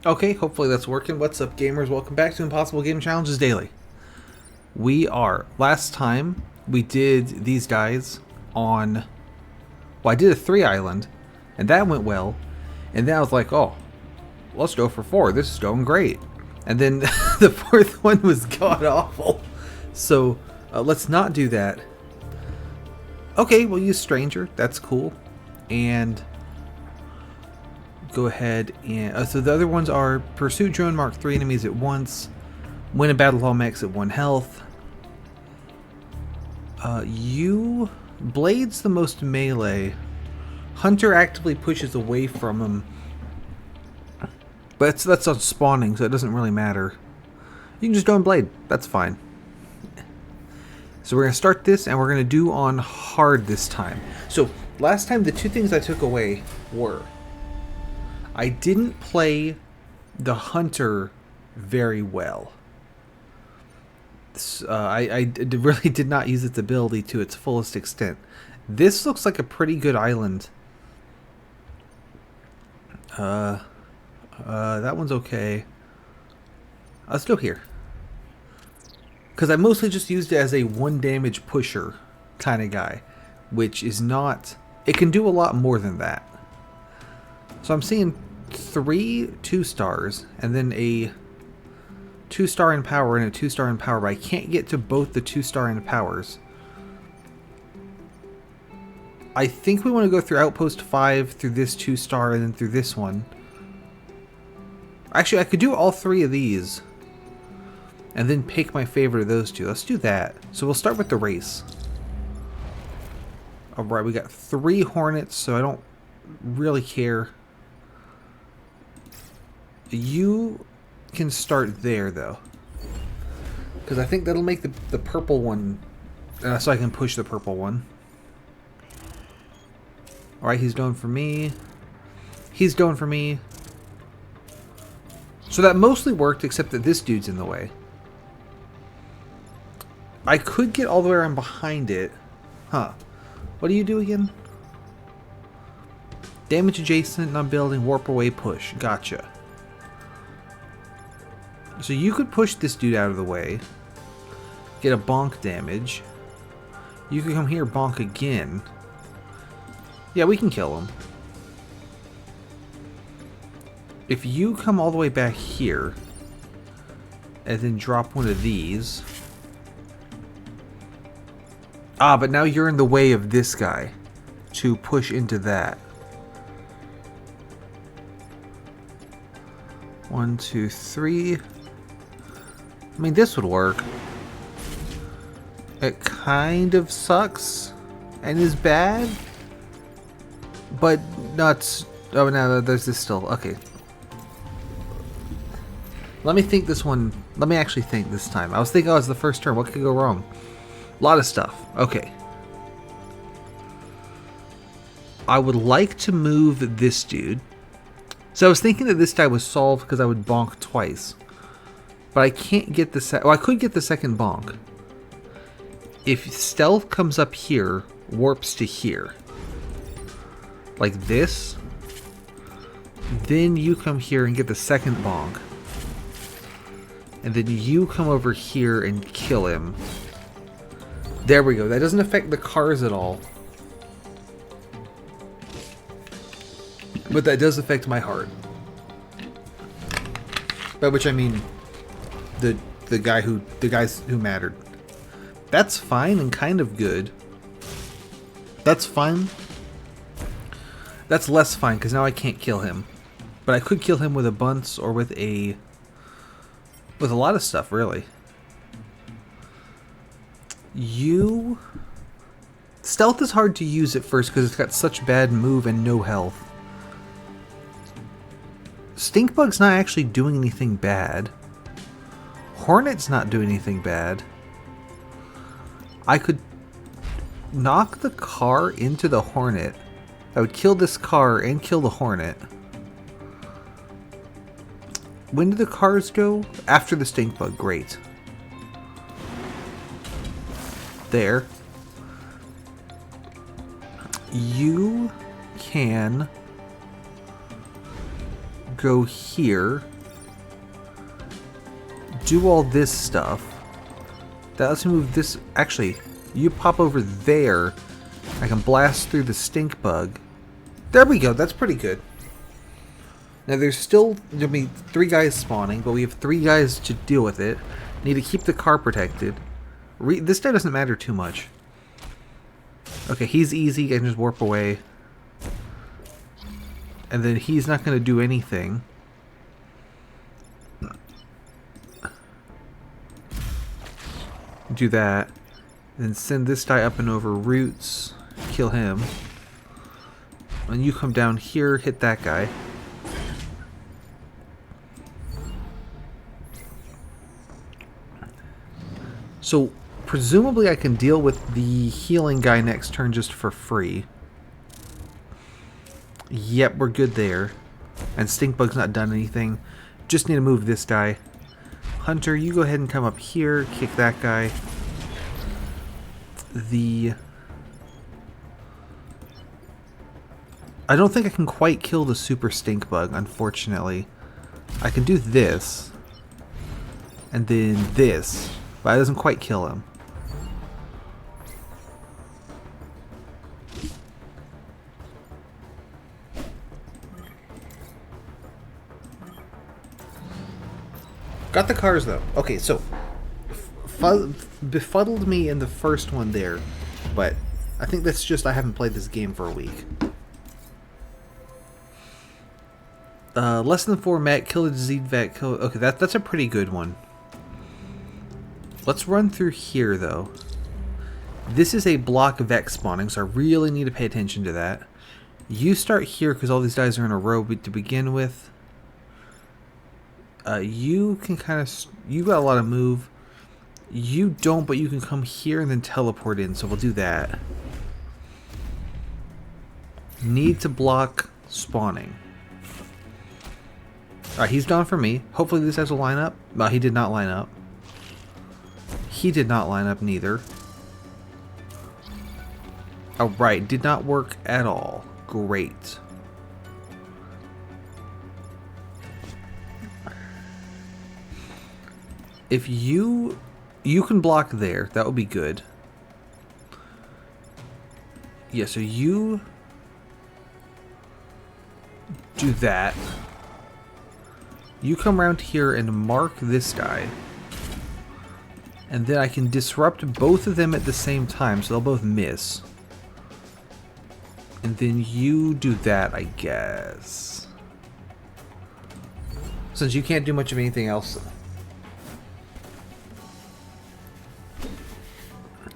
Okay, hopefully that's working. What's up, gamers? Welcome back to Impossible Game Challenges Daily. Last time we did these guys on, well, I did a 3 island, and that went well. And then I was like, oh, let's go for 4. This is going great. And then the 4th one was god awful. So let's not do that. Okay, we'll use Stranger. That's cool. And go ahead and so the other ones are Pursuit Drone, mark 3 enemies at once, win a battle all max at 1 health. You Blade's the most melee. Hunter actively pushes away from him, but that's on spawning, so it doesn't really matter. You can just go on Blade. That's fine. So we're gonna start this, and we're gonna do on hard this time. So last time the 2 things I took away were I didn't play the Hunter very well. I really did not use its ability to its fullest extent. This looks like a pretty good island. That one's okay. Let's go here. Because I mostly just used it as a 1 damage pusher kind of guy, which is not... It can do a lot more than that. So I'm seeing 3 2-stars, and then a 2-star in power and a 2-star in power, but I can't get to both the 2-star in powers. I think we want to go through Outpost 5, through this 2-star, and then through this one. Actually, I could do all 3 of these, and then pick my favorite of those 2. Let's do that. So we'll start with the race. Alright, we got 3 Hornets, so I don't really care. You can start there, though, because I think that'll make the purple one, so I can push the purple one. Alright, he's going for me. He's going for me. So that mostly worked, except that this dude's in the way. I could get all the way around behind it. Huh. What do you do again? Damage adjacent, not building, warp away, push. Gotcha. So you could push this dude out of the way, get a bonk damage. You could come here, bonk again. Yeah, we can kill him. If you come all the way back here, and then drop one of these. Ah, but now you're in the way of this guy to push into that. 1, 2, 3. I mean, this would work. It kind of sucks and is bad, but not. Oh, no, there's this still. Okay. Let me think this one. Let me actually think this time. I was thinking, oh, it's the first turn. What could go wrong? A lot of stuff. Okay. I would like to move this dude. So I was thinking that this guy was solved because I would bonk twice. But I can't get the well, I could get the second bonk. If stealth comes up here, warps to here. Like this. Then you come here and get the second bonk. And then you come over here and kill him. There we go. That doesn't affect the cars at all. But that does affect my heart. By which I mean the guys who mattered. That's fine and kind of good. That's fine. That's less fine because now I can't kill him. But I could kill him with a bunce or with a lot of stuff, really. Stealth is hard to use at first because it's got such bad move and no health. Stinkbug's not actually doing anything bad. Hornet's not doing anything bad. I could knock the car into the Hornet. I would kill this car and kill the Hornet. When do the cars go? After the Stinkbug. Great. There. You can go here do all this stuff. That lets me move this. Actually, you pop over there. I can blast through the stink bug. There we go. That's pretty good. Now there's still gonna be 3 guys spawning, but we have 3 guys to deal with it. Need to keep the car protected. This guy doesn't matter too much. Okay, he's easy. I can just warp away. And then he's not going to do anything. Do that. Then send this guy up and over roots. Kill him. And you come down here, hit that guy. So, presumably I can deal with the healing guy next turn just for free. Yep, we're good there. And Stinkbug's not done anything. Just need to move this guy. Hunter, you go ahead and come up here, kick that guy. I don't think I can quite kill the super Stinkbug, unfortunately. I can do this. And then this. But it doesn't quite kill him. Got the cars though. Okay, so befuddled me in the first one there, but I think that's just I haven't played this game for a week. Less than 4 mat, kill a diseased vet, kill. Okay, that's a pretty good one. Let's run through here though. This is a block of Vex spawning, so I really need to pay attention to that. You start here because all these guys are in a row to begin with. You can kind of... You got a lot of move. You don't, but you can come here and then teleport in, so we'll do that. Need to block spawning. Alright, he's gone for me. Hopefully this has a line up. No, he did not line up. He did not line up neither. Alright, did not work at all. Great. If you can block there, that would be good. Yeah, so you do that. You come around here and mark this guy. And then I can disrupt both of them at the same time, so they'll both miss. And then you do that, I guess. Since you can't do much of anything else.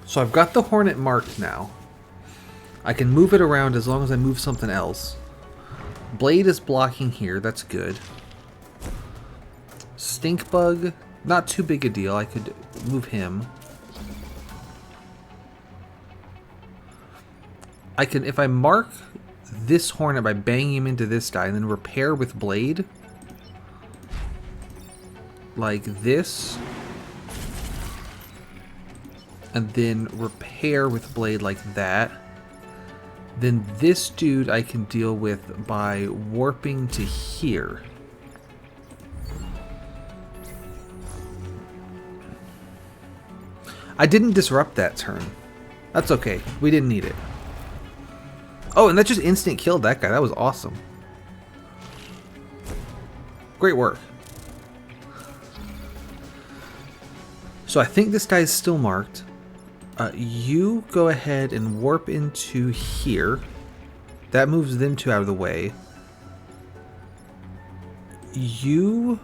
So I've got the Hornet marked now. I can move it around as long as I move something else. Blade is blocking here, that's good. Stinkbug, not too big a deal, I could move him. I can, if I mark this Hornet by banging him into this guy and then repair with Blade, like this, and then repair with Blade like that, then this dude I can deal with by warping to here. I didn't disrupt that turn. That's okay. We didn't need it. Oh, and that just instant killed that guy. That was awesome. Great work. So I think this guy is still marked. You go ahead and warp into here. That moves them two out of the way. You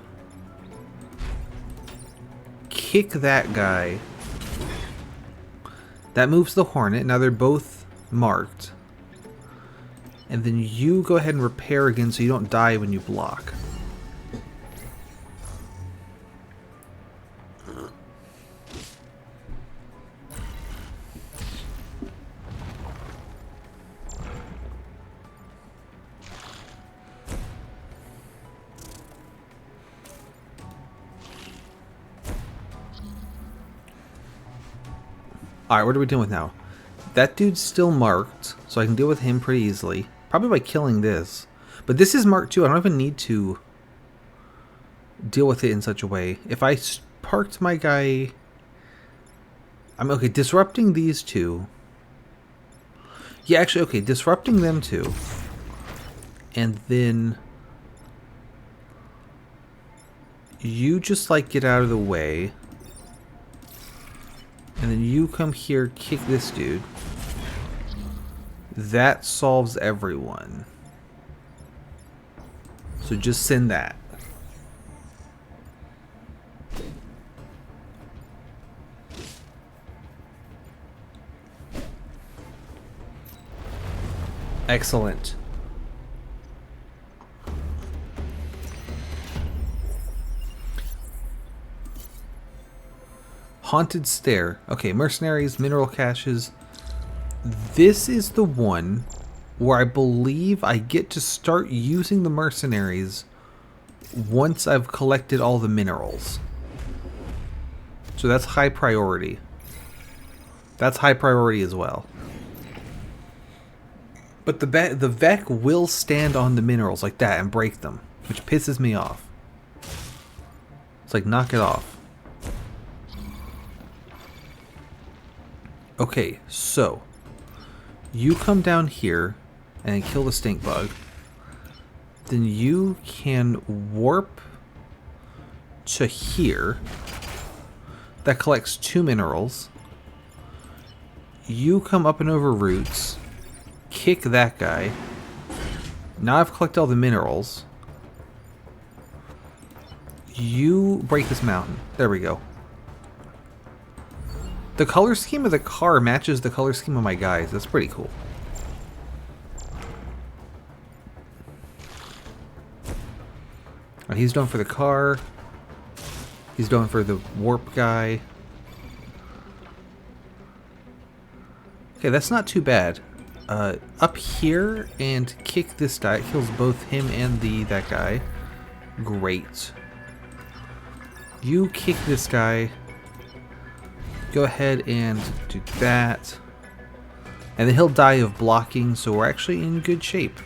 kick that guy. That moves the Hornet. Now they're both marked. And then you go ahead and repair again so you don't die when you block. Alright, what are we dealing with now? That dude's still marked, so I can deal with him pretty easily. Probably by killing this. But this is marked too. I don't even need to deal with it in such a way. If I parked my guy... I'm okay, disrupting these two. Yeah, actually, okay, disrupting them too. And then... you just, like, get out of the way. And then you come here, kick this dude. That solves everyone. So just send that. Excellent. Haunted Stair. Okay, mercenaries, mineral caches. This is the one where I believe I get to start using the mercenaries once I've collected all the minerals. So that's high priority. That's high priority as well. But the Vec will stand on the minerals like that and break them, which pisses me off. It's like, knock it off. Okay, so you come down here and kill the stink bug. Then you can warp to here. That collects 2 minerals. You come up and over roots. Kick that guy. Now I've collected all the minerals. You break this mountain. There we go. The color scheme of the car matches the color scheme of my guys. That's pretty cool. He's going for the car. He's going for the warp guy. Okay, that's not too bad. Up here and kick this guy. It kills both him and that guy. Great. You kick this guy. Go ahead and do that. And then he'll die of blocking, so we're actually in good shape.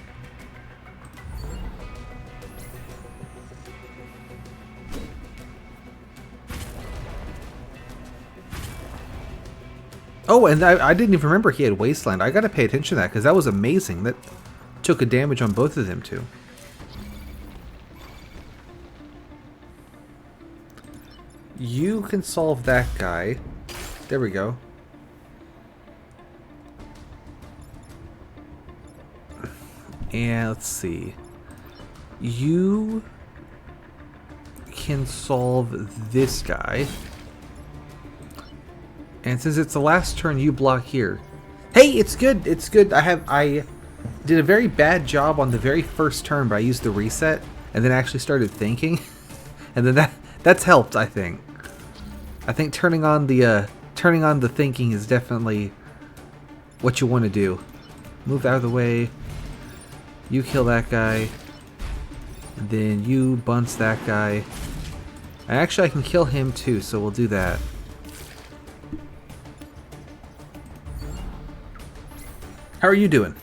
Oh, and I didn't even remember he had Wasteland. I gotta pay attention to that, because that was amazing. That took a damage on both of them, too. You can solve that guy. There we go. And let's see. You can solve this guy. And since it's the last turn, you block here. Hey, it's good. It's good. I did a very bad job on the very first turn, but I used the reset and then actually started thinking. And then that's helped, I think. I think turning on the thinking is definitely what you want to do. Move out of the way. You kill that guy. And then you bunce that guy. And actually I can kill him too, so we'll do that. How are you doing?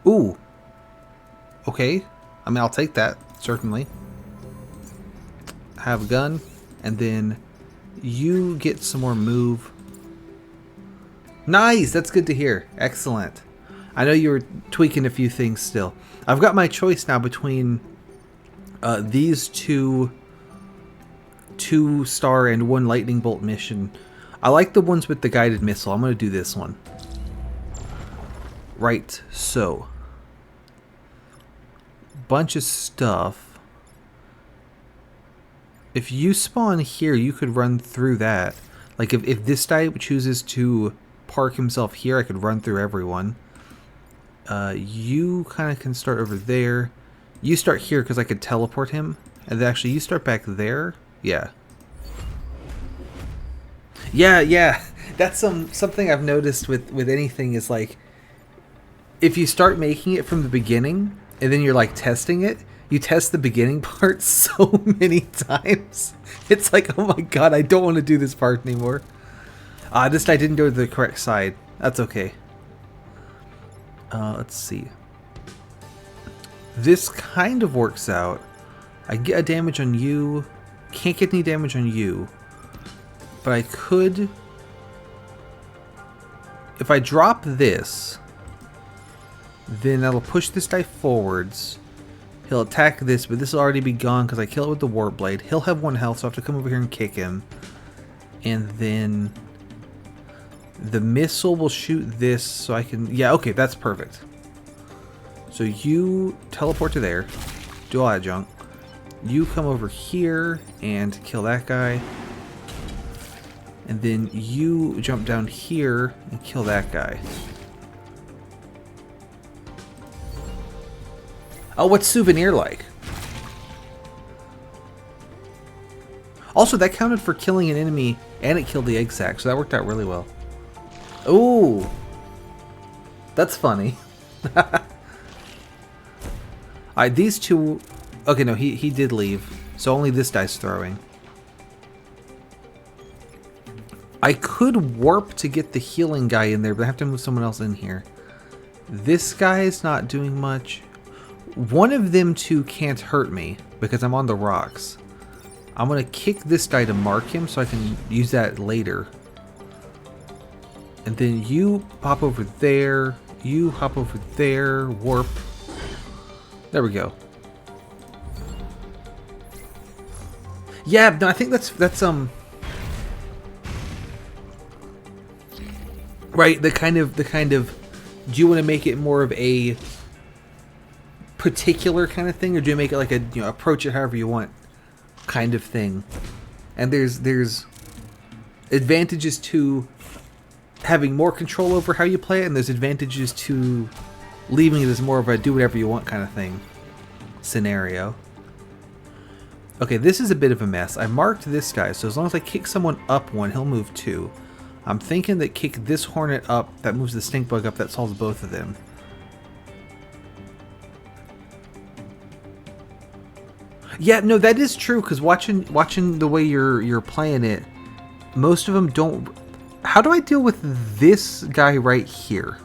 Ooh. Okay. I mean, I'll take that, certainly. Have a gun, and then you get some more move. Nice! That's good to hear. Excellent. I know you were tweaking a few things still. I've got my choice now between these two 2-star and 1 lightning bolt mission. I like the ones with the guided missile. I'm going to do this one. Right, so bunch of stuff. If you spawn here, you could run through that. Like if this guy chooses to park himself here, I could run through everyone. You kind of can start over there. You start here because I could teleport him. And then actually you start back there. Yeah. Yeah. That's something I've noticed with anything is like, if you start making it from the beginning and then you're like testing it, you test the beginning part so many times. It's like, oh my god, I don't want to do this part anymore. This die didn't go to the correct side. That's okay. Let's see. This kind of works out. I get a damage on you. Can't get any damage on you. But I could... If I drop this, then that'll push this die forwards. He'll attack this, but this will already be gone because I kill it with the Warp Blade. He'll have 1 health, so I have to come over here and kick him. And then the missile will shoot this, so I can... Yeah, okay, that's perfect. So you teleport to there, do all that junk. You come over here and kill that guy. And then you jump down here and kill that guy. Oh, what's Souvenir like? Also, that counted for killing an enemy, and it killed the egg sac, so that worked out really well. Ooh! That's funny. Alright, these two... Okay, no, he did leave, so only this dice throwing. I could warp to get the healing guy in there, but I have to move someone else in here. This guy is not doing much. One of them two can't hurt me because I'm on the rocks. I'm going to kick this guy to mark him so I can use that later. And then you pop over there. You hop over there. Warp. There we go. Yeah, no, I think that's right, the kind of do you want to make it more of a particular kind of thing, or do you make it like a, you know, approach it however you want kind of thing? And there's advantages to having more control over how you play it, and there's advantages to leaving it as more of a do whatever you want kind of thing scenario. Okay, this is a bit of a mess. I marked this guy, so as long as I kick someone up 1, he'll move 2. I'm thinking that kick this hornet up, that moves the stink bug up, that solves both of them. Yeah, no, that is true, because watching the way you're playing it, most of them don't... How do I deal with this guy right here?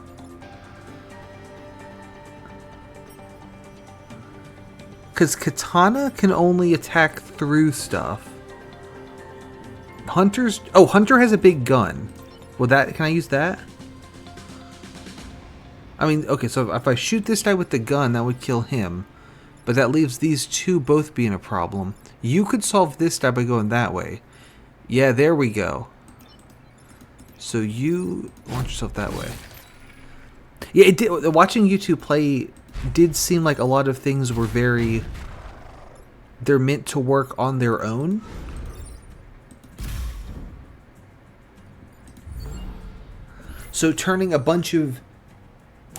Because Katana can only attack through stuff. Hunter's... Oh, Hunter has a big gun. Well, that... Can I use that? I mean, okay, so if I shoot this guy with the gun, that would kill him. But that leaves these two both being a problem. You could solve this guy by going that way. Yeah, there we go. So you launch yourself that way. Yeah, it did, watching you two play did seem like a lot of things were very... They're meant to work on their own. So turning a bunch of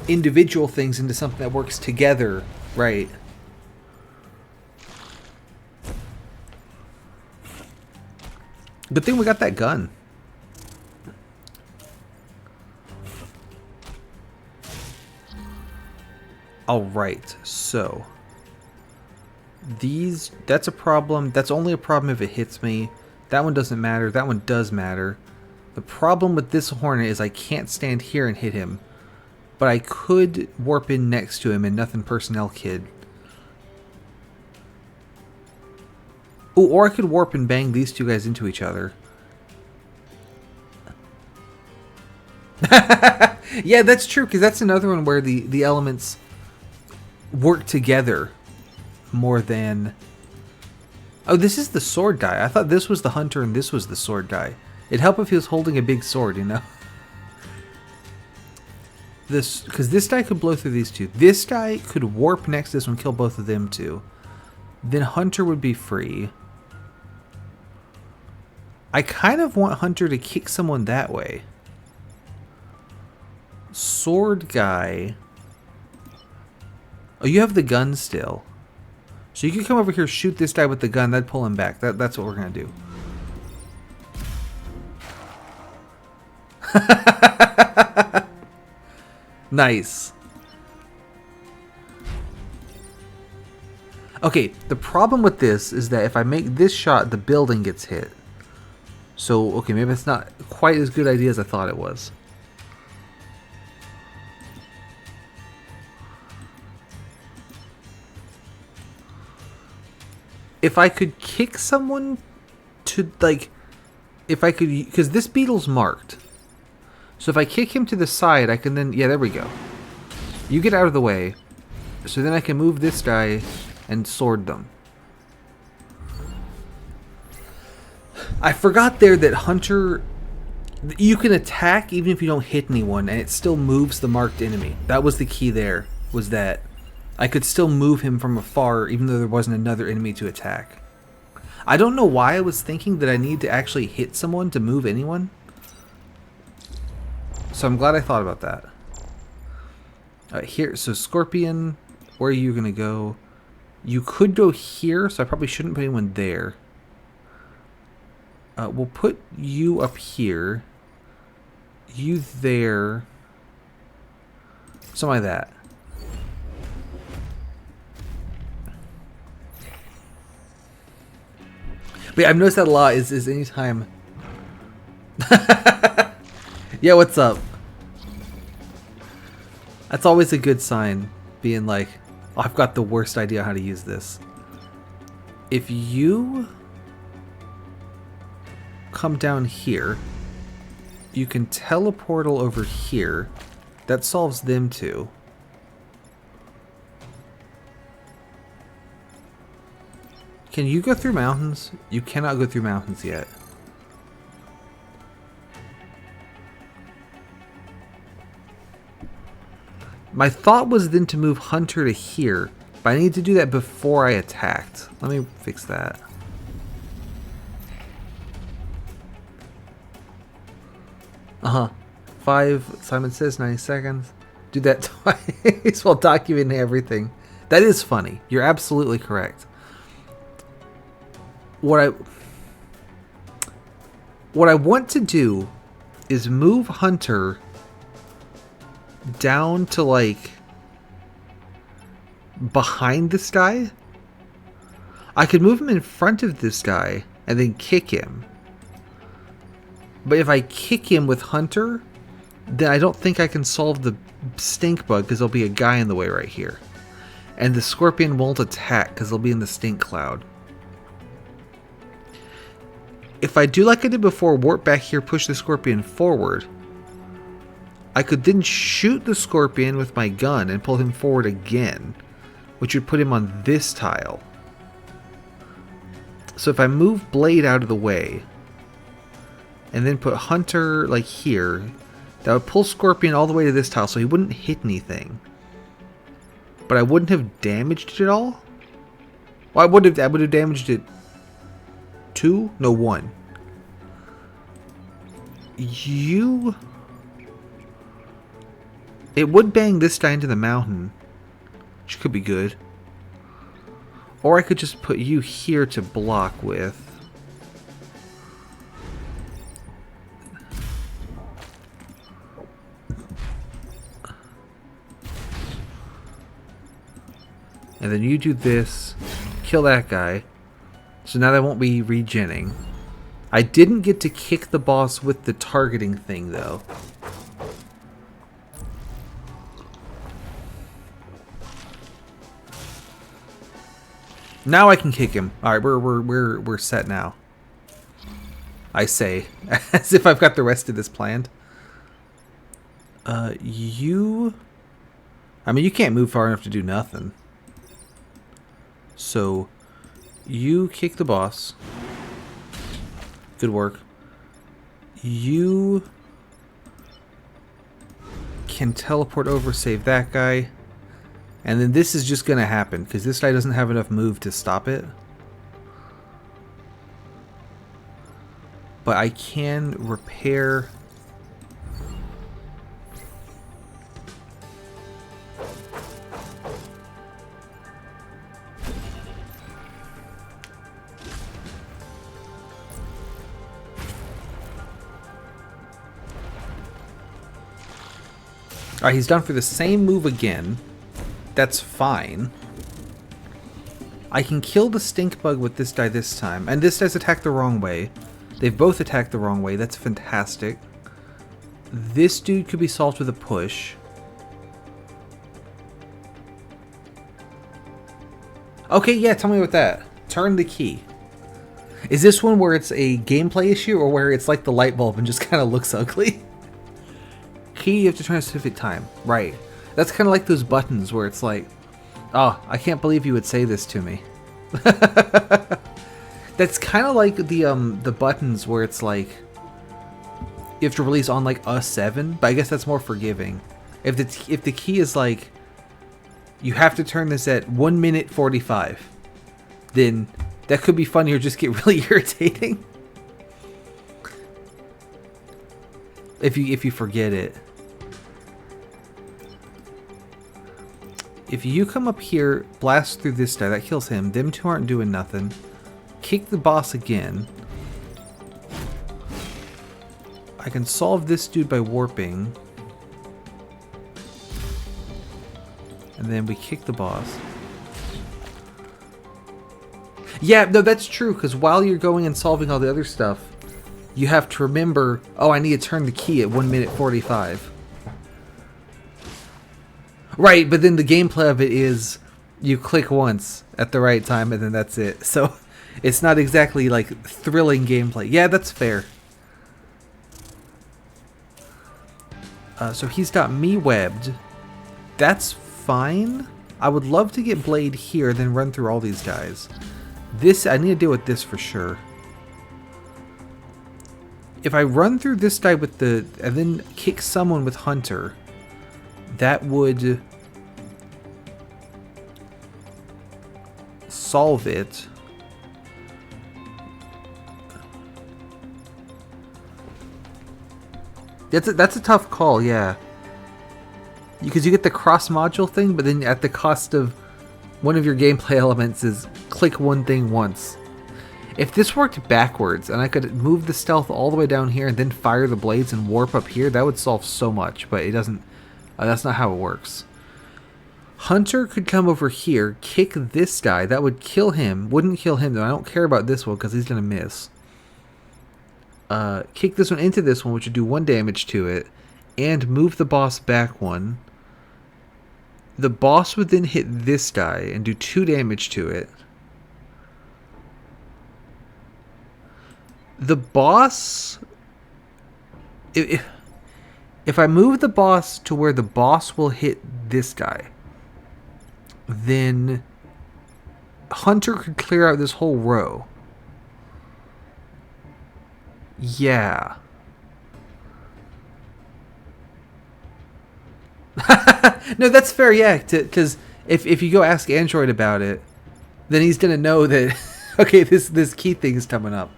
individual things into something that works together, right? Good thing we got that gun. Alright, so these, that's a problem. That's only a problem if it hits me. That one doesn't matter. That one does matter. The problem with this hornet is I can't stand here and hit him. But I could warp in next to him and Nothing Personnel Kid. Ooh, or I could warp and bang these two guys into each other. Yeah, that's true, because that's another one where the elements work together more than... Oh, this is the sword guy. I thought this was the hunter and this was the sword guy. It'd help if he was holding a big sword, you know? This, because this guy could blow through these two. This guy could warp next to this one, kill both of them too. Then Hunter would be free. I kind of want Hunter to kick someone that way. Sword guy. Oh, you have the gun still. So you can come over here, shoot this guy with the gun, that'd pull him back. That's what we're going to do. Nice. Okay, the problem with this is that if I make this shot, the building gets hit. So, okay, maybe it's not quite as good idea as I thought it was. If I could kick someone to, like, if I could, because this beetle's marked. So if I kick him to the side, I can then, yeah, there we go. You get out of the way. So then I can move this guy and sword them. I forgot there that Hunter, you can attack even if you don't hit anyone, and it still moves the marked enemy. That was the key there, was that I could still move him from afar even though there wasn't another enemy to attack. I don't know why I was thinking that I need to actually hit someone to move anyone. So I'm glad I thought about that. Alright, here, so Scorpion, where are you going to go? You could go here, so I probably shouldn't put anyone there. We'll put you up here. You there. Something like that. But yeah, I've noticed that a lot is anytime... Yeah, what's up? That's always a good sign, being like, oh, I've got the worst idea how to use this. If you come down here, you can teleportal over here. That solves them too. Can you go through mountains? You cannot go through mountains yet. My thought was then to move Hunter to here, but I need to do that before I attacked. Let me fix that. Uh-huh. 5, Simon Says, 90 seconds. Do that twice while documenting everything. That is funny. You're absolutely correct. What I want to do is move Hunter down to, like, behind this guy. I could move him in front of this guy and then kick him. But if I kick him with Hunter, then I don't think I can solve the stink bug because there'll be a guy in the way right here. And the Scorpion won't attack because they'll be in the stink cloud. If I do like I did before, warp back here, push the Scorpion forward, I could then shoot the Scorpion with my gun and pull him forward again, which would put him on this tile. So if I move Blade out of the way, and then put Hunter, like, here, that would pull Scorpion all the way to this tile, so he wouldn't hit anything. But I wouldn't have damaged it all? Well, I would have damaged it 2? No, 1. It would bang this guy into the mountain, which could be good. Or I could just put you here to block with. And then you do this, kill that guy. So now that won't be regenning. I didn't get to kick the boss with the targeting thing though. Now I can kick him. All right, we're set now. I say, as if I've got the rest of this planned. I mean, you can't move far enough to do nothing. So, you kick the boss. Good work. You can teleport over, save that guy. And then this is just going to happen, because this guy doesn't have enough move to stop it. But I can repair... Alright, he's done for the same move again. That's fine. I can kill the stink bug with this guy this time. And this guy's attacked the wrong way. They've both attacked the wrong way. That's fantastic. This dude could be solved with a push. Okay, yeah, tell me about that. Turn the key. Is this one where it's a gameplay issue or where it's like the light bulb and just kind of looks ugly? Key, you have to turn a specific time. Right. That's kind of like those buttons where it's like, oh, I can't believe you would say this to me. That's kind of like the buttons where it's like you have to release on like a 7, but I guess that's more forgiving. If the key is like you have to turn this at 1 minute 45, then that could be funny or just get really irritating. If you forget it. If you come up here, blast through this guy, that kills him. Them two aren't doing nothing. Kick the boss again. I can solve this dude by warping. And then we kick the boss. Yeah, no, that's true, because while you're going and solving all the other stuff, you have to remember, oh, I need to turn the key at 1 minute 45. Right, but then the gameplay of it is you click once at the right time and then that's it. So it's not exactly like thrilling gameplay. Yeah, that's fair. So he's got me webbed. That's fine. I would love to get Blade here, then run through all these guys. This, I need to deal with this for sure. If I run through this guy with the, and then kick someone with Hunter, that would solve it. That's a tough call, yeah. Because you get the cross-module thing, but then at the cost of one of your gameplay elements is click one thing once. If this worked backwards, and I could move the stealth all the way down here and then fire the blades and warp up here, that would solve so much, but it doesn't. That's not how it works. Hunter could come over here, kick this guy. That would kill him. Wouldn't kill him, though. I don't care about this one because he's going to miss. Kick this one into this one, which would do 1 damage to it. And move the boss back 1. The boss would then hit this guy and do 2 damage to it. The boss... If I move the boss to where the boss will hit this guy, then Hunter could clear out this whole row. Yeah. No, that's fair, yeah, because if you go ask Android about it, then he's going to know that, okay, this key thing is coming up.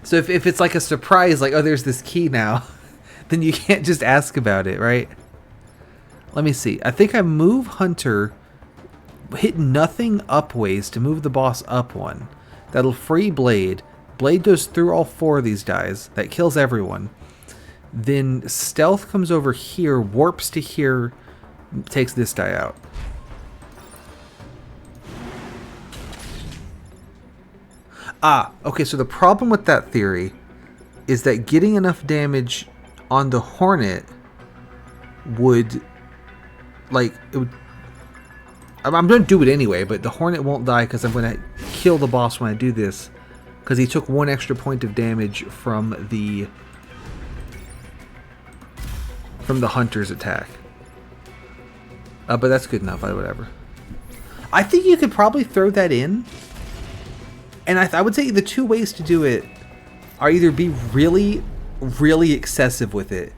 So if it's like a surprise, like, oh, there's this key now, then you can't just ask about it, right? Let me see. I think I move Hunter, hit nothing up ways to move the boss up 1. That'll free Blade. Blade goes through all 4 of these guys. That kills everyone. Then Stealth comes over here, warps to here, takes this guy out. Ah, okay, so the problem with that theory is that getting enough damage on the Hornet would, like, it would... I'm going to do it anyway, but the Hornet won't die because I'm going to kill the boss when I do this, because he took 1 extra point of damage from the Hunter's attack. But that's good enough, whatever. I think you could probably throw that in. And I would say the 2 ways to do it are either be really, really excessive with it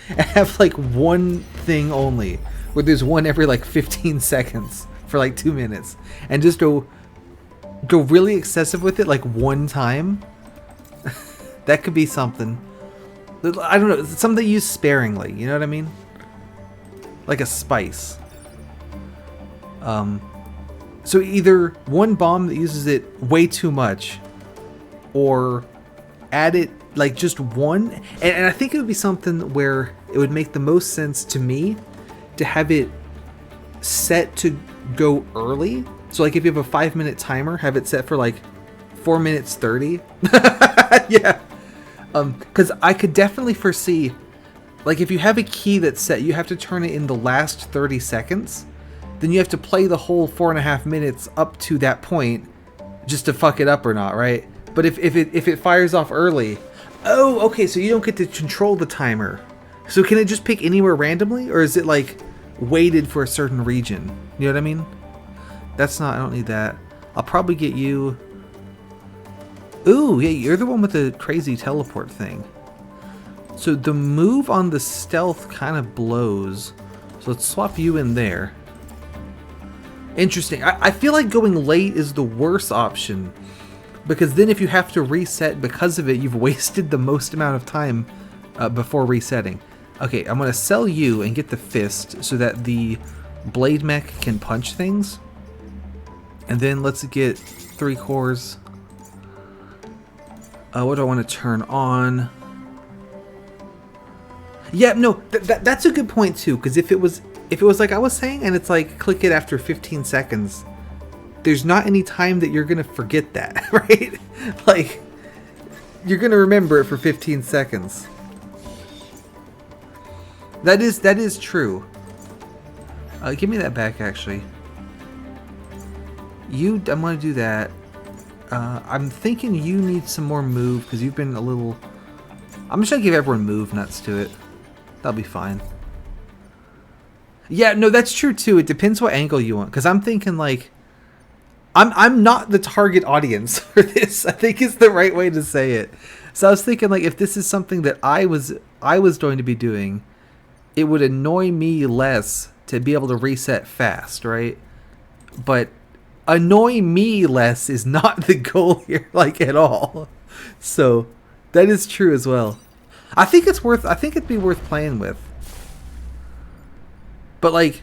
and have like 1 thing only, where there's 1 every like 15 seconds for like 2 minutes, and just go really excessive with it like 1 time. That could be something. I don't know, something used sparingly, you know what I mean? Like a spice. So either 1 bomb that uses it way too much, or add it like just 1. And I think it would be something where it would make the most sense to me to have it set to go early, So like if you have a 5-minute timer, have it set for like 4 minutes 30. Yeah. Because I could definitely foresee, like if you have a key that's set, you have to turn it in the last 30 seconds. Then you have to play the whole 4.5 minutes up to that point just to fuck it up or not, right? But if it fires off early, oh, okay, so you don't get to control the timer. So can it just pick anywhere randomly, or is it like weighted for a certain region? You know what I mean? That's not, I don't need that. I'll probably get you. Ooh, yeah, you're the one with the crazy teleport thing. So the move on the stealth kind of blows. So let's swap you in there. Interesting. I feel like going late is the worst option, because then if you have to reset because of it, you've wasted the most amount of time before resetting. Okay, I'm going to sell you and get the fist so that the blade mech can punch things. And then let's get 3 cores. What do I want to turn on? Yeah, no, that's a good point too, because if it was like I was saying, and it's like click it after 15 seconds, there's not any time that you're gonna forget that, right? Like, you're gonna remember it for 15 seconds. That is true. Give me that back, actually. I'm gonna do that. I'm thinking you need some more move, because you've been a little... I'm just gonna give everyone move nuts to it. That'll be fine. Yeah, no, that's true too. It depends what angle you want, because I'm thinking like, I'm not the target audience for this, I think is the right way to say it. So I was thinking like, if this is something that I was going to be doing, it would annoy me less to be able to reset fast, right? But annoy me less is not the goal here, like, at all. So that is true as well. I think it'd be worth playing with. But like,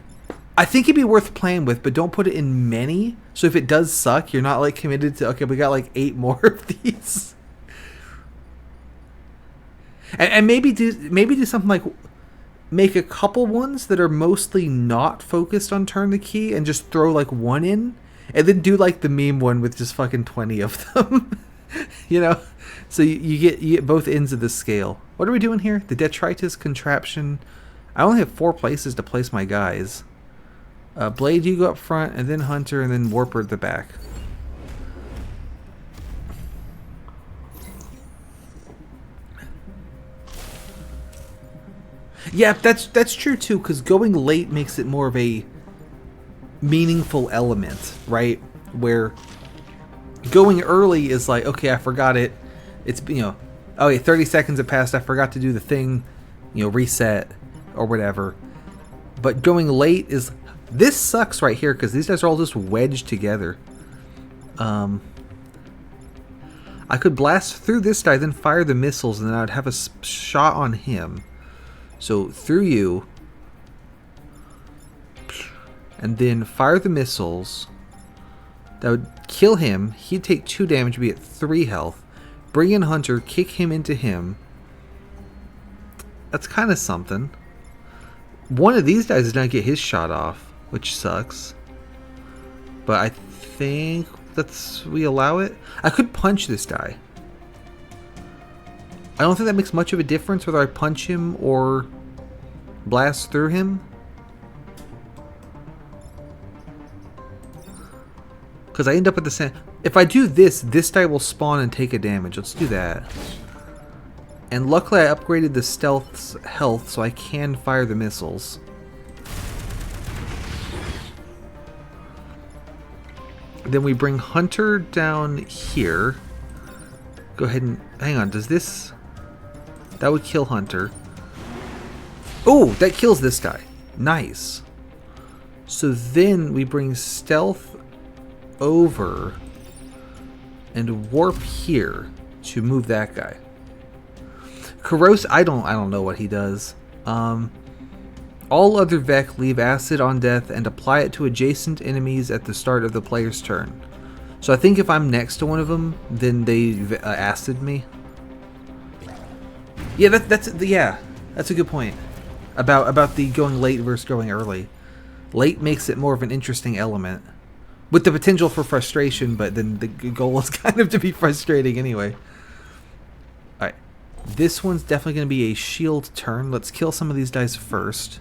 I think it'd be worth playing with, but don't put it in many. So if it does suck, you're not like committed to, okay, we got like 8 more of these. And maybe do something like make a couple ones that are mostly not focused on turn the key and just throw like 1 in, and then do like the meme one with just fucking 20 of them. You know? So you get both ends of the scale. What are we doing here? The detritus contraption. I only have 4 places to place my guys. Blade, you go up front, and then Hunter, and then Warper at the back. Yeah, that's true too, because going late makes it more of a meaningful element, right? Where going early is like, okay, I forgot it. It's, you know, oh yeah, 30 seconds have passed, I forgot to do the thing, you know, reset or whatever. But going late is, this sucks right here because these guys are all just wedged together. I could blast through this guy, then fire the missiles, and then I'd have a shot on him. So through you, and then fire the missiles. That would kill him. He'd take 2 damage, be at 3 health. Bring in Hunter, kick him into him. That's kind of something. One of these guys is not get his shot off, which sucks. But I think we allow it. I could punch this guy. I don't think that makes much of a difference whether I punch him or blast through him. Because I end up at the same... If I do this, this guy will spawn and take a damage. Let's do that. And luckily I upgraded the stealth's health so I can fire the missiles. Then we bring Hunter down here. Go ahead and... Hang on, does this... That would kill Hunter. Oh, that kills this guy. Nice. So then we bring Stealth over and warp here to move that guy. Corrosive, I don't know what he does. All other Vec leave acid on death and apply it to adjacent enemies at the start of the player's turn. So I think if I'm next to one of them, then they acid me. Yeah, that's a good point about the going late versus going early. Late makes it more of an interesting element. With the potential for frustration, but then the goal is kind of to be frustrating anyway. Alright. This one's definitely going to be a shield turn. Let's kill some of these guys first.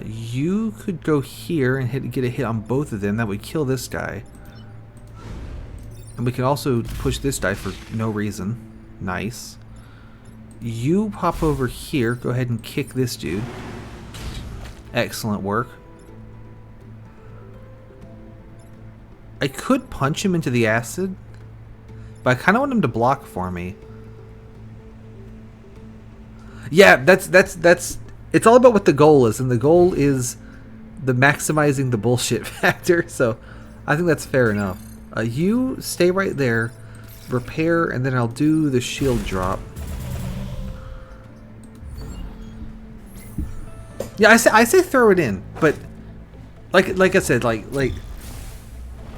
You could go here and get a hit on both of them. That would kill this guy. And we can also push this guy for no reason. Nice. You pop over here. Go ahead and kick this dude. Excellent work. I could punch him into the acid, but I kind of want him to block for me. Yeah, that's it's all about what the goal is, and the goal is the maximizing the bullshit factor, so I think that's fair enough. You stay right there, repair, and then I'll do the shield drop. Yeah, I say throw it in, but like I said, like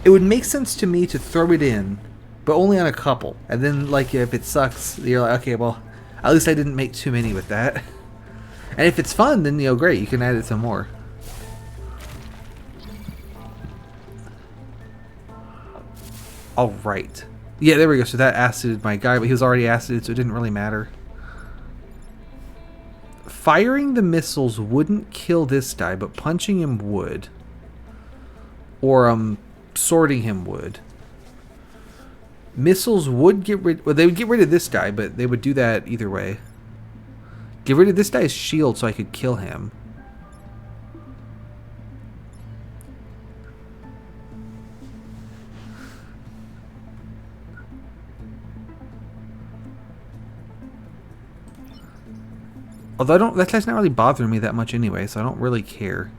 it would make sense to me to throw it in, but only on a couple, and then like if it sucks, you're like, okay, well, at least I didn't make too many with that. And if it's fun, then, you know, great, you can add it some more. Alright. Yeah, there we go. So that acided my guy, but he was already acided, so it didn't really matter. Firing the missiles wouldn't kill this guy, but punching him would. Or, sorting him would. Missiles would get rid... Well, they would get rid of this guy, but they would do that either way. Get rid of this guy's shield so I could kill him. Although that guy's not really bothering me that much anyway, so I don't really care.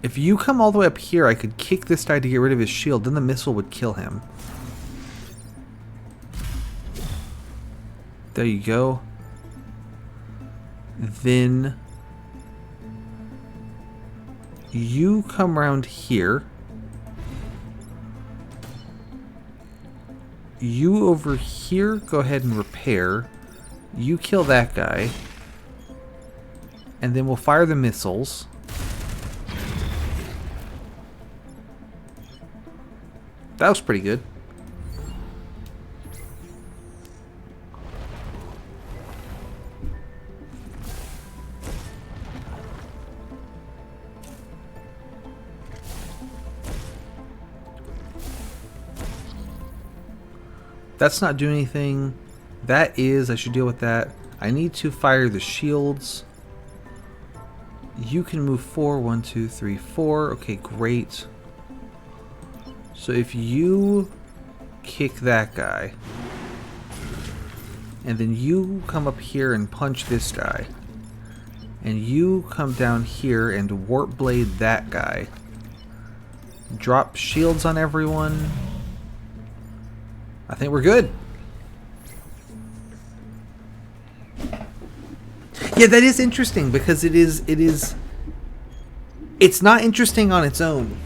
If you come all the way up here, I could kick this guy to get rid of his shield, then the missile would kill him. There you go. Then you come around here. You over here, go ahead and repair. You kill that guy. And then we'll fire the missiles. That was pretty good. That's not doing anything. That is, I should deal with that. I need to fire the shields. You can move 4. 1, 2, 3, 4. Okay, great. So if you kick that guy, and then you come up here and punch this guy, and you come down here and warp blade that guy, drop shields on everyone, I think we're good. Yeah, that is interesting because it's not interesting on its own,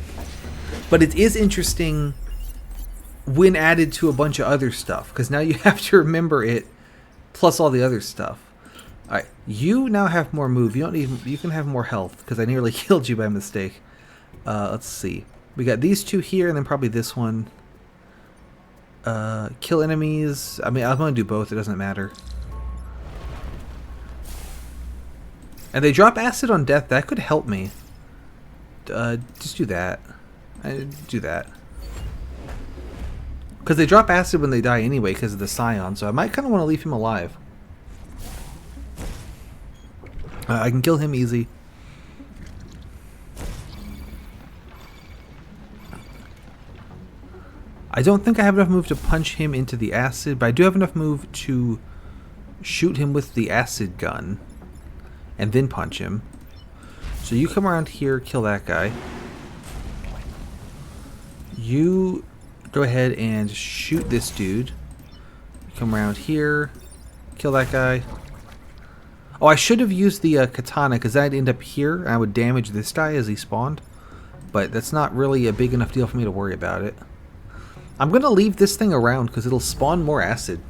but it is interesting when added to a bunch of other stuff, because now you have to remember it plus all the other stuff. All right, you now have more move. You don't need. You can have more health because I nearly killed you by mistake. Let's see. We got these two here, and then probably this one. Kill enemies. I mean, I'm gonna do both. It doesn't matter. And they drop acid on death. That could help me. Just do that. Do that. Because they drop acid when they die anyway because of the Scion. So I might kind of want to leave him alive. I can kill him easy. I don't think I have enough move to punch him into the acid, but I do have enough move to shoot him with the acid gun and then punch him. So you come around here, kill that guy. You go ahead and shoot this dude. Come around here, kill that guy. Oh, I should have used the katana because I'd end up here and I would damage this guy as he spawned. But that's not really a big enough deal for me to worry about it. I'm going to leave this thing around because it'll spawn more acid.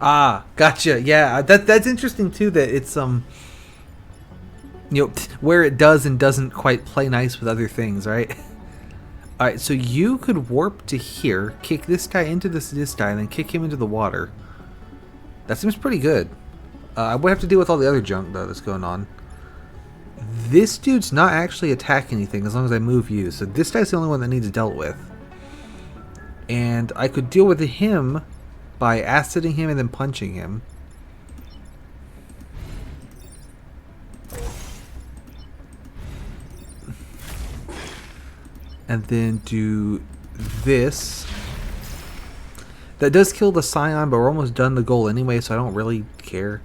Ah, gotcha. Yeah, that's interesting too. That it's where it does and doesn't quite play nice with other things, right? All right, so you could warp to here, kick this guy into this guy, and then kick him into the water. That seems pretty good. I would have to deal with all the other junk though that's going on. This dude's not actually attacking anything as long as I move you, so this guy's the only one that needs dealt with. And I could deal with him by aciding him and then punching him. And then do this. That does kill the Scion, but we're almost done the goal anyway, so I don't really care.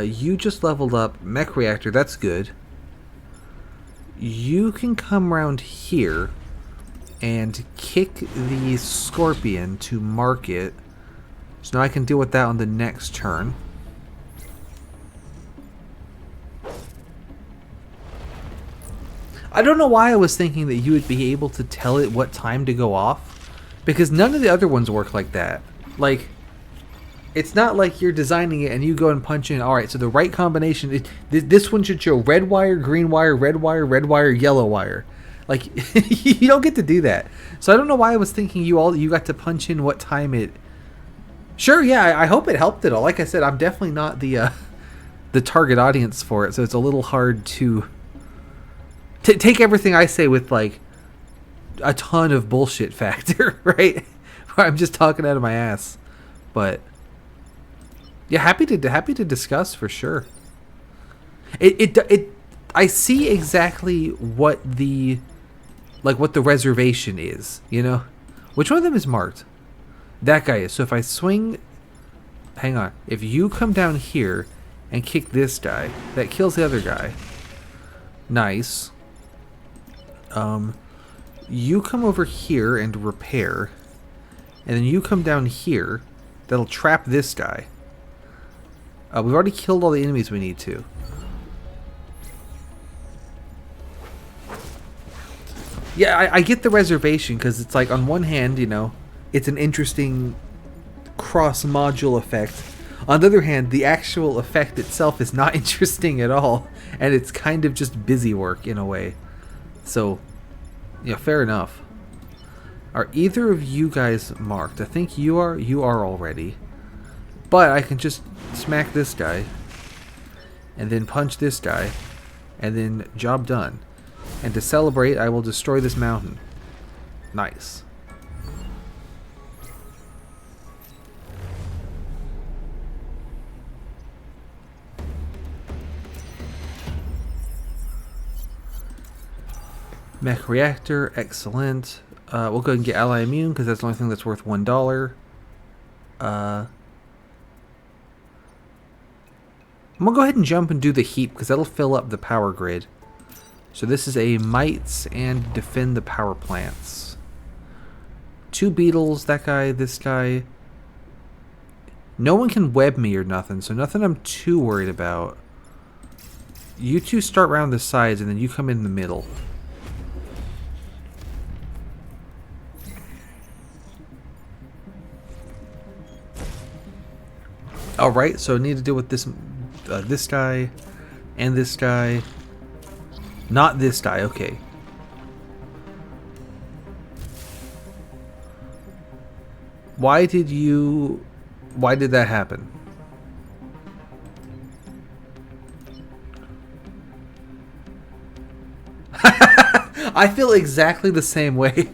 You just leveled up Mech Reactor, that's good. You can come around here and kick the Scorpion to mark it. So now I can deal with that on the next turn. I don't know why I was thinking that you would be able to tell it what time to go off, because none of the other ones work like that. Like, it's not like you're designing it and you go and punch in, alright, so the right combination, this one should show red wire, green wire, red wire, yellow wire. Like, you don't get to do that. So I don't know why I was thinking you got to punch in what time it... Sure, yeah, I hope it helped at all. Like I said, I'm definitely not the target audience for it, so it's a little hard to... take everything I say with, like, a ton of bullshit factor, right? Where I'm just talking out of my ass. But, yeah, happy to discuss for sure. I see exactly what the reservation is, you know? Which one of them is marked? That guy is. So if I swing... Hang on. If you come down here and kick this guy, that kills the other guy. Nice. You come over here and repair, and then you come down here. That'll trap this guy. We've already killed all the enemies we need to. Yeah, I get the reservation, because it's like, on one hand, you know, it's an interesting cross-module effect. On the other hand, the actual effect itself is not interesting at all, and it's kind of just busy work in a way. So, yeah, fair enough. Are either of you guys marked? I think you are. You are already. But I can just smack this guy, and then punch this guy, and then job done. And to celebrate, I will destroy this mountain. Nice. Mech Reactor, excellent. We'll go ahead and get Ally Immune, because that's the only thing that's worth $1. I'm going to go ahead and jump and do the heap, because that'll fill up the power grid. So this is a Mites and defend the power plants. 2 beetles, that guy, this guy. No one can web me or nothing, so nothing I'm too worried about. You two start around the sides, and then you come in the middle. Alright, so I need to deal with this this guy and this guy. Not this guy, okay. Why did that happen? I feel exactly the same way.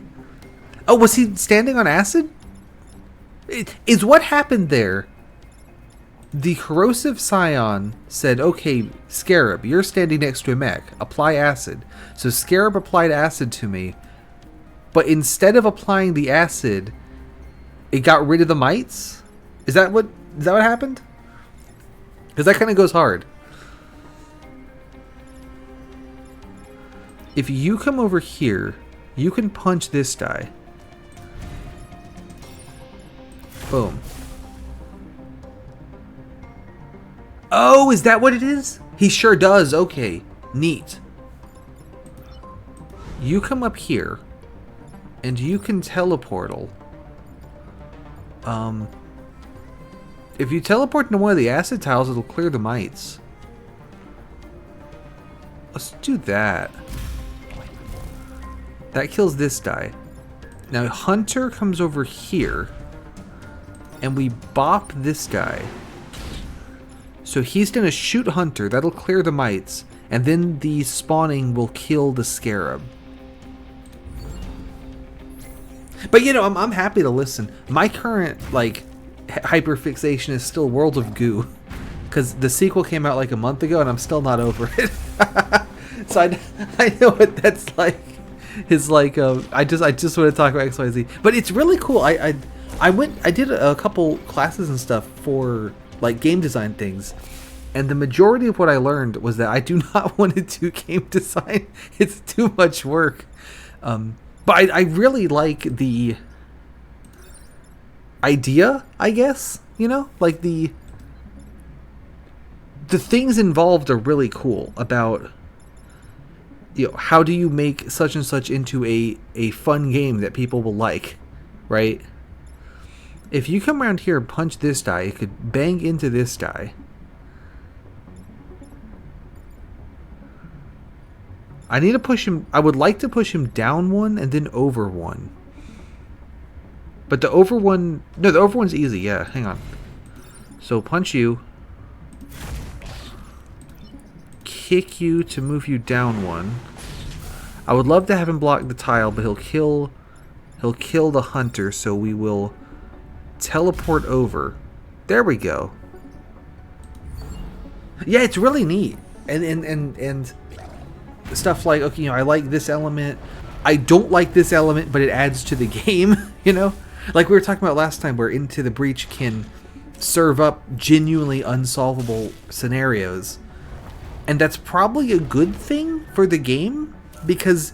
Oh, was he standing on acid? Is what happened there? The corrosive Scion said, okay, Scarab, you're standing next to a mech. Apply acid. So Scarab applied acid to me, but instead of applying the acid, it got rid of the mites? Is that what happened? Because that kind of goes hard. If you come over here, you can punch this guy. Boom. Oh, is that what it is? He sure does. Okay. Neat. You come up here, and you can teleportal. If you teleport into one of the acid tiles, it'll clear the mites. Let's do that. That kills this guy. Now Hunter comes over here, and we bop this guy. So he's gonna shoot Hunter, that'll clear the mites, and then the spawning will kill the scarab. But you know, I'm happy to listen. My current like hyperfixation is still World of Goo, because the sequel came out like a month ago and I'm still not over it. So I know what that's like. Is like I just want to talk about XYZ, but it's really cool. I did a couple classes and stuff for like game design things, and the majority of what I learned was that I do not want to do game design. It's too much work. But I really like the idea, I guess, you know, like the things involved are really cool about, you know, how do you make such and such into a fun game that people will like, right? If you come around here and punch this guy, it could bang into this guy. I need to push him. I would like to push him down one and then over one. But the over one... No, the over one's easy. Yeah, hang on. So punch you. Kick you to move you down one. I would love to have him block the tile, but he'll kill the hunter, so we will teleport over. There we go. Yeah, it's really neat. And stuff like, okay, you know, I like this element. I don't like this element, but it adds to the game, you know? Like we were talking about last time, where Into the Breach can serve up genuinely unsolvable scenarios. And that's probably a good thing for the game, because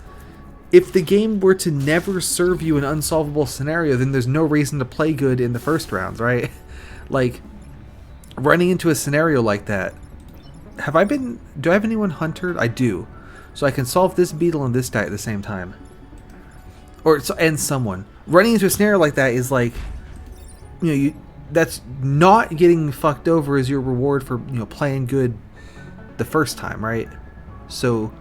if the game were to never serve you an unsolvable scenario, then there's no reason to play good in the first rounds, right? Like, running into a scenario like that. Do I have anyone huntered? I do. So I can solve this beetle and this guy at the same time. And someone. Running into a scenario like that is like, you know, that's not getting fucked over as your reward for, you know, playing good the first time, right? So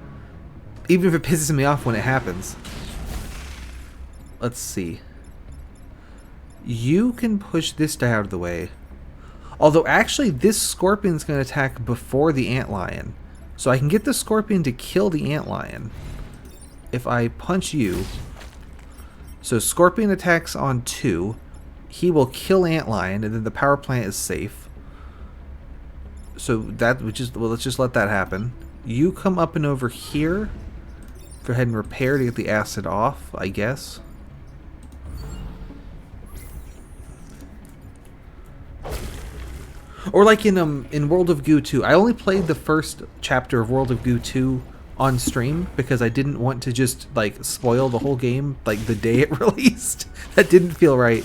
even if it pisses me off when it happens. Let's see. You can push this guy out of the way. Although actually this scorpion's going to attack before the antlion. So I can get the scorpion to kill the antlion if I punch you. So scorpion attacks on 2. He will kill antlion, and then the power plant is safe. So that well, let's just let that happen. You come up and over here. Go ahead and repair to get the acid off, I guess. Or like in World of Goo 2. I only played the first chapter of World of Goo 2 on stream because I didn't want to just like spoil the whole game like the day it released. That didn't feel right.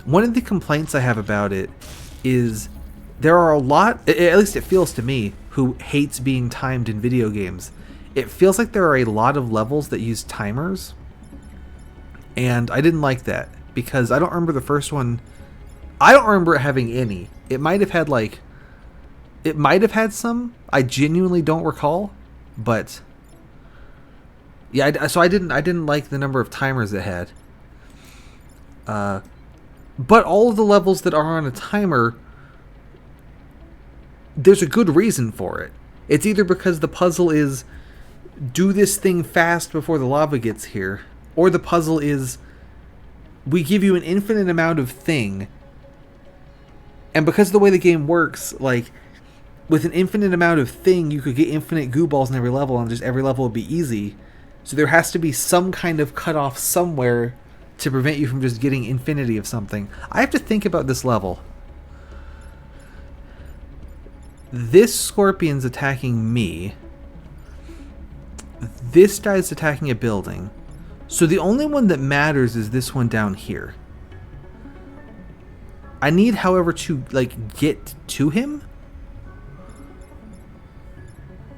One of the complaints I have about it is there are a lot, at least it feels to me, who hates being timed in video games. It feels like there are a lot of levels that use timers, and I didn't like that because I don't remember the first one. I don't remember it having any. It might have had like, it might have had some. I genuinely don't recall, but yeah. So I didn't like the number of timers it had. But all of the levels that are on a timer, there's a good reason for it. It's either because the puzzle is do this thing fast before the lava gets here, or the puzzle is we give you an infinite amount of thing. And because of the way the game works, like, with an infinite amount of thing, you could get infinite goo balls in every level, and just every level would be easy. So there has to be some kind of cutoff somewhere to prevent you from just getting infinity of something. I have to think about this level. This scorpion's attacking me. This guy's attacking a building. So the only one that matters is this one down here. I need, however, to, like, get to him.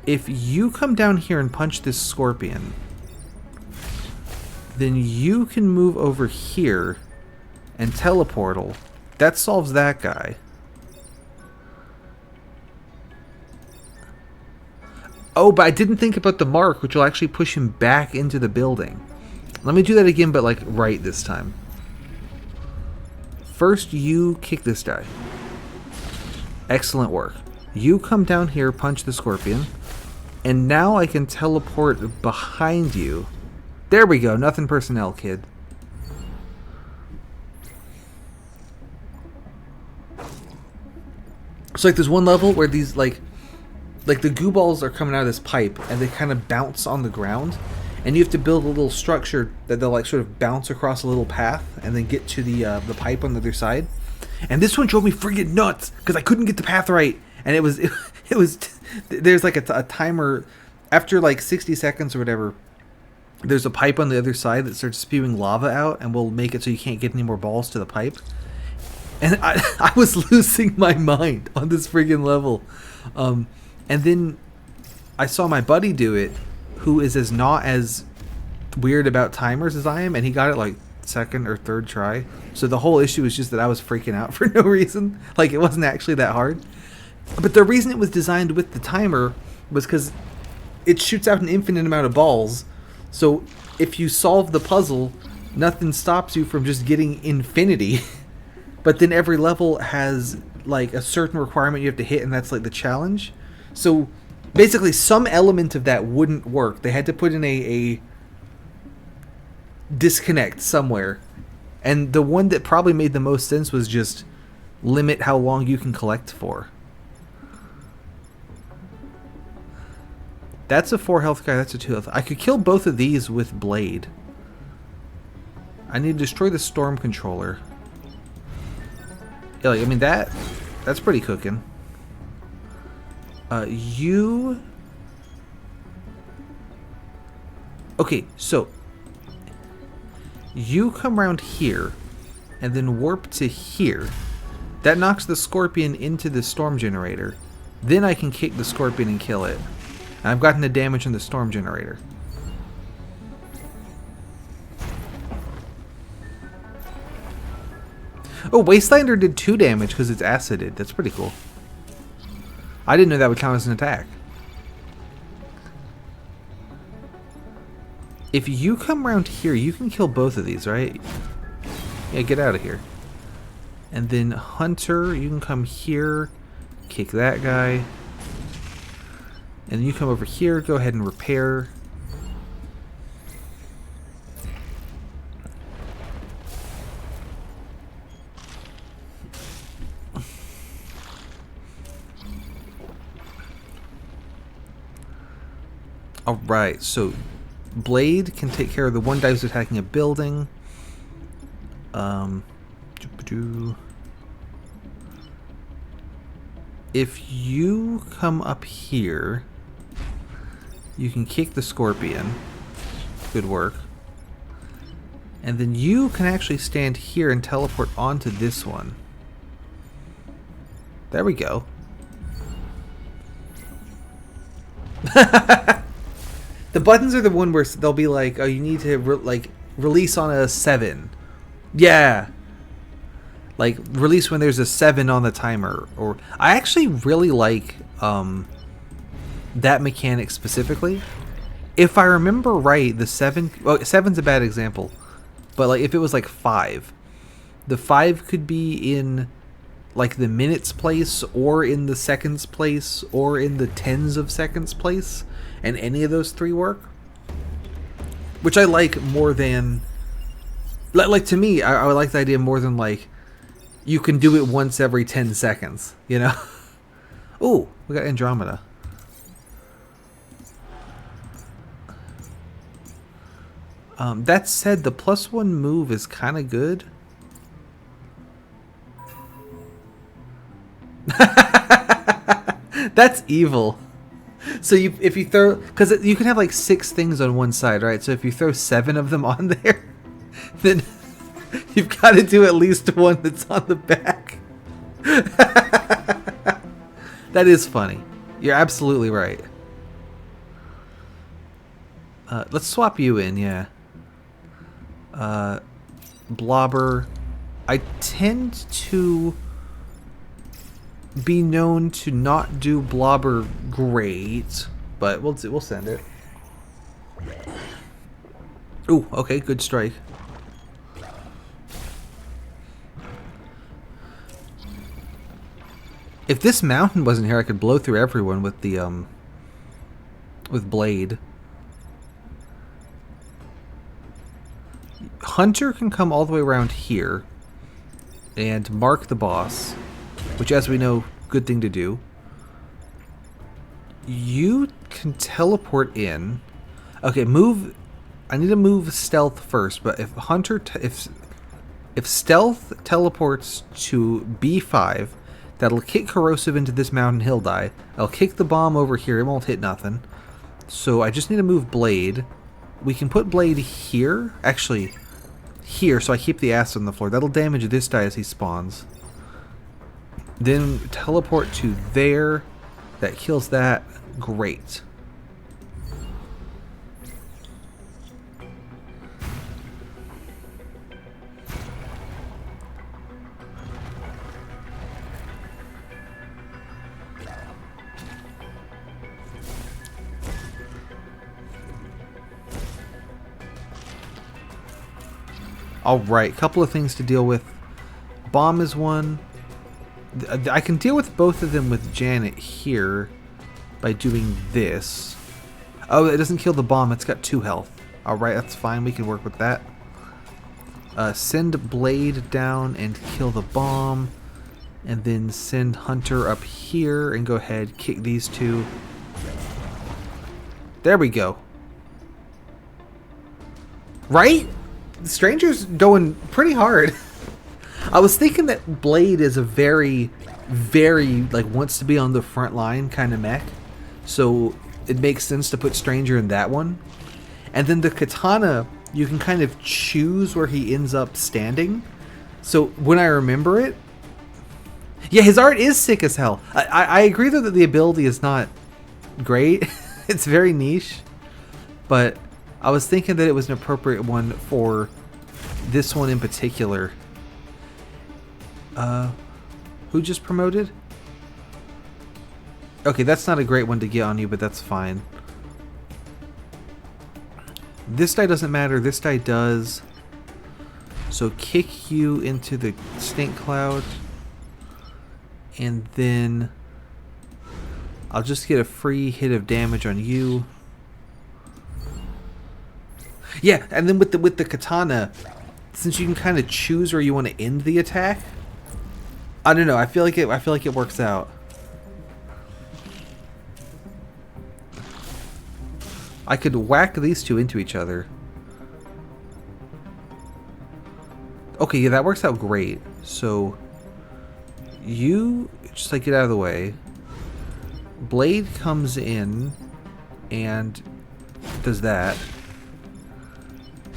If you come down here and punch this scorpion, then you can move over here and teleportal. That solves that guy. Oh, but I didn't think about the mark, which will actually push him back into the building. Let me do that again, but like right this time. First, you kick this guy. Excellent work. You come down here, punch the scorpion. And now I can teleport behind you. There we go. Nothing personnel, kid. So like there's one level where these like the goo balls are coming out of this pipe and they kind of bounce on the ground. And you have to build a little structure that they'll like sort of bounce across a little path and then get to the pipe on the other side. And this one drove me friggin' nuts because I couldn't get the path right. And it was there's like a timer after like 60 seconds or whatever. There's a pipe on the other side that starts spewing lava out and will make it so you can't get any more balls to the pipe. And I was losing my mind on this friggin' level. And then I saw my buddy do it, who is not as weird about timers as I am, and he got it like second or third try. So the whole issue was just that I was freaking out for no reason. Like it wasn't actually that hard. But the reason it was designed with the timer was because it shoots out an infinite amount of balls. So if you solve the puzzle, nothing stops you from just getting infinity. But then every level has like a certain requirement you have to hit, and that's like the challenge. So basically some element of that wouldn't work. They had to put in a disconnect somewhere. And the one that probably made the most sense was just limit how long you can collect for. That's a 4 health guy, that's a 2 health. I could kill both of these with Blade. I need to destroy the storm controller. Yeah, like, I mean that's pretty cooking. You... Okay, so you come around here and then warp to here. That knocks the scorpion into the storm generator. Then I can kick the scorpion and kill it. And I've gotten the damage on the storm generator. Oh, Wastelander did 2 damage because it's acided. That's pretty cool. I didn't know that would count as an attack. If you come around here, you can kill both of these, right? Yeah, get out of here. And then Hunter, you can come here, kick that guy. And you come over here, go ahead and repair. Alright, so Blade can take care of the one guy who's attacking a building. If you come up here, you can kick the scorpion. Good work. And then you can actually stand here and teleport onto this one. There we go. The buttons are the one where they'll be like, oh, you need to release on a 7. Yeah. Like release when there's a 7 on the timer. Or I actually really like that mechanic specifically. If I remember right, the 7, well, 7's a bad example, but like if it was like 5, the 5 could be in like the minutes place or in the seconds place or in the tens of seconds place, and any of those 3 work, which I like more than like to me I would like the idea more than like you can do it once every 10 seconds, you know. Ooh, we got Andromeda. That said, the +1 move is kind of good. That's evil. So if you throw, because you can have like 6 things on one side, right? So if you throw 7 of them on there, then you've got to do at least one that's on the back. That is funny. You're absolutely right. Let's swap you in, yeah. Blobber. I tend to be known to not do Blobber great, but we'll send it. Ooh, okay, good strike. If this mountain wasn't here, I could blow through everyone with the with Blade. Hunter can come all the way around here and mark the boss, which, as we know, good thing to do. You can teleport in. Okay, move. I need to move stealth first, but if Hunter, if stealth teleports to B5, that'll kick corrosive into this mountain. He'll die. I'll kick the bomb over here. It won't hit nothing. So I just need to move Blade. We can put Blade here. Actually, here, so I keep the acid on the floor. That'll damage this guy as he spawns. Then teleport to there. That kills that. Great. Alright, couple of things to deal with. Bomb is one. I can deal with both of them with Janet here by doing this. Oh, it doesn't kill the bomb. It's got 2 health. Alright, that's fine. We can work with that. Send Blade down and kill the bomb. And then send Hunter up here and go ahead, kick these 2. There we go. Right? The Stranger's going pretty hard. I was thinking that Blade is a very, like, wants to be on the front line kind of mech. So it makes sense to put Stranger in that one. And then the Katana, you can kind of choose where he ends up standing. So when I remember it... Yeah, his art is sick as hell. I agree though that the ability is not great. It's very niche. But I was thinking that it was an appropriate one for this one in particular. Who just promoted? Okay, that's not a great one to get on you, but that's fine. This die doesn't matter, this die does. So kick you into the stink cloud. And then I'll just get a free hit of damage on you. Yeah, and then with the katana, since you can kind of choose where you want to end the attack, I don't know. I feel like it works out. I could whack these 2 into each other. Okay, yeah, that works out great. So you just like get out of the way. Blade comes in and does that.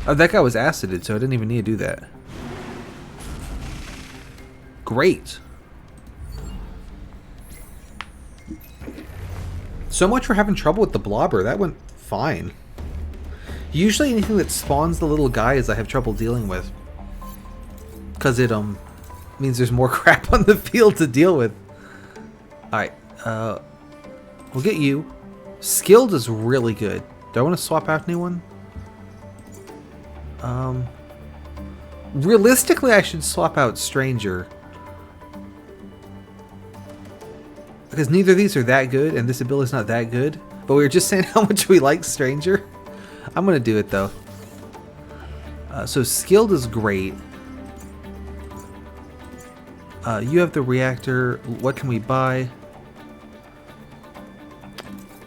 Oh, that guy was acided, so I didn't even need to do that. Great. So much for having trouble with the blobber. That went fine. Usually anything that spawns the little guys I have trouble dealing with. Because it means there's more crap on the field to deal with. Alright, we'll get you. Skilled is really good. Do I want to swap out anyone? Realistically, I should swap out Stranger. Because neither of these are that good, and this ability's not that good. But we were just saying how much we like Stranger. I'm going to do it, though. So Skilled is great. You have the reactor. What can we buy?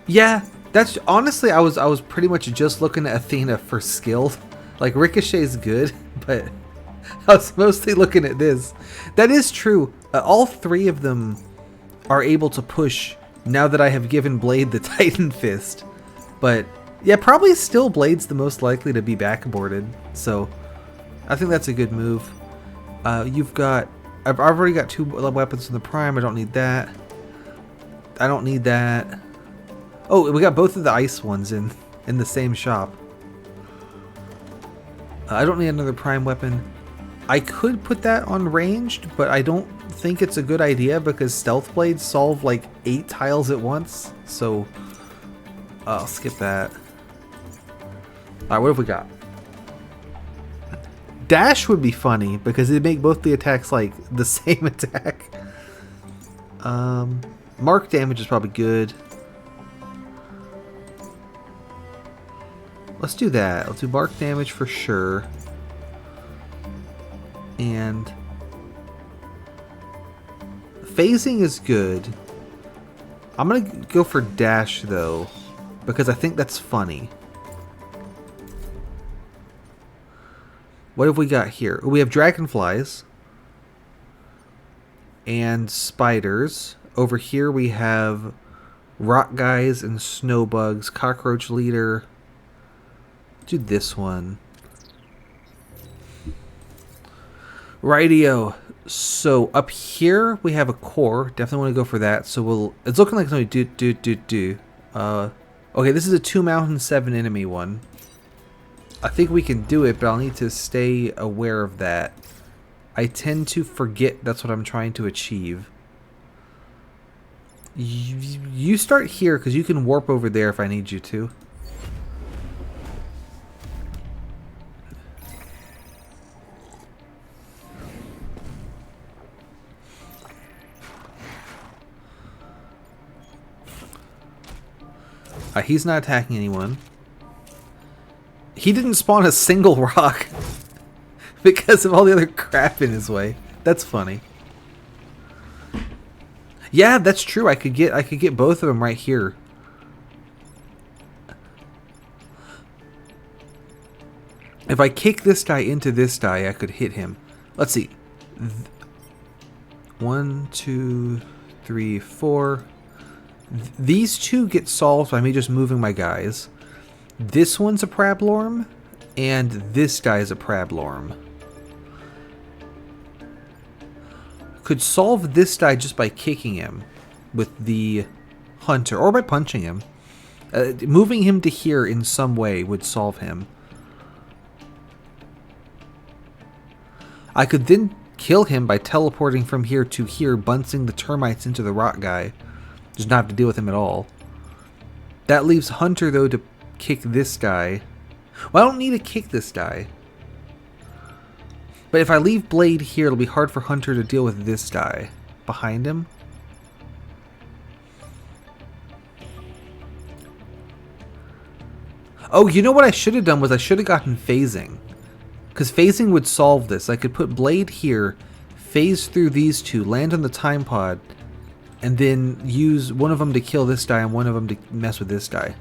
Yeah, that's... Honestly, I was pretty much just looking at Athena for Skilled. Like, Ricochet's good, but I was mostly looking at this. That is true. All 3 of them are able to push now that I have given Blade the Titan Fist. But yeah, probably still Blade's the most likely to be backboarded. So I think that's a good move. You've got... I've already got 2 weapons in the Prime. I don't need that. I don't need that. Oh, we got both of the ice ones in the same shop. I don't need another Prime weapon. I could put that on ranged, but I don't think it's a good idea because Stealth Blades solve like 8 tiles at once. So I'll skip that. Alright, what have we got? Dash would be funny because it'd make both the attacks like the same attack. Mark damage is probably good. Let's do that. Let's do mark damage for sure. And phasing is good. I'm gonna go for dash though, because I think that's funny. What have we got here? We have dragonflies and spiders. Over here we have rock guys and snow bugs, cockroach leader. Do this one. Rightio. So up here we have a core. Definitely want to go for that. So we'll. It's looking like it's only do. Okay, this is a 2 mountain 7 enemy one. I think we can do it, but I'll need to stay aware of that. I tend to forget that's what I'm trying to achieve. You start here because you can warp over there if I need you to. He's not attacking anyone. He didn't spawn a single rock because of all the other crap in his way. That's funny. Yeah, that's true. I could get both of them right here. If I kick this guy into this guy, I could hit him. Let's see. 1, 2, 3, 4. These two get solved by me just moving my guys. This one's a Prablorm, and this guy's a Prablorm. Could solve this guy just by kicking him with the hunter, or by punching him. Moving him to here in some way would solve him. I could then kill him by teleporting from here to here, bouncing the termites into the rock guy. Just not have to deal with him at all. That leaves Hunter, though, to kick this guy. Well, I don't need to kick this guy. But if I leave Blade here, it'll be hard for Hunter to deal with this guy behind him. Oh, you know what I should have done was I should have gotten phasing. Because phasing would solve this. I could put Blade here, phase through these two, land on the time pod, and then use one of them to kill this guy and one of them to mess with this guy.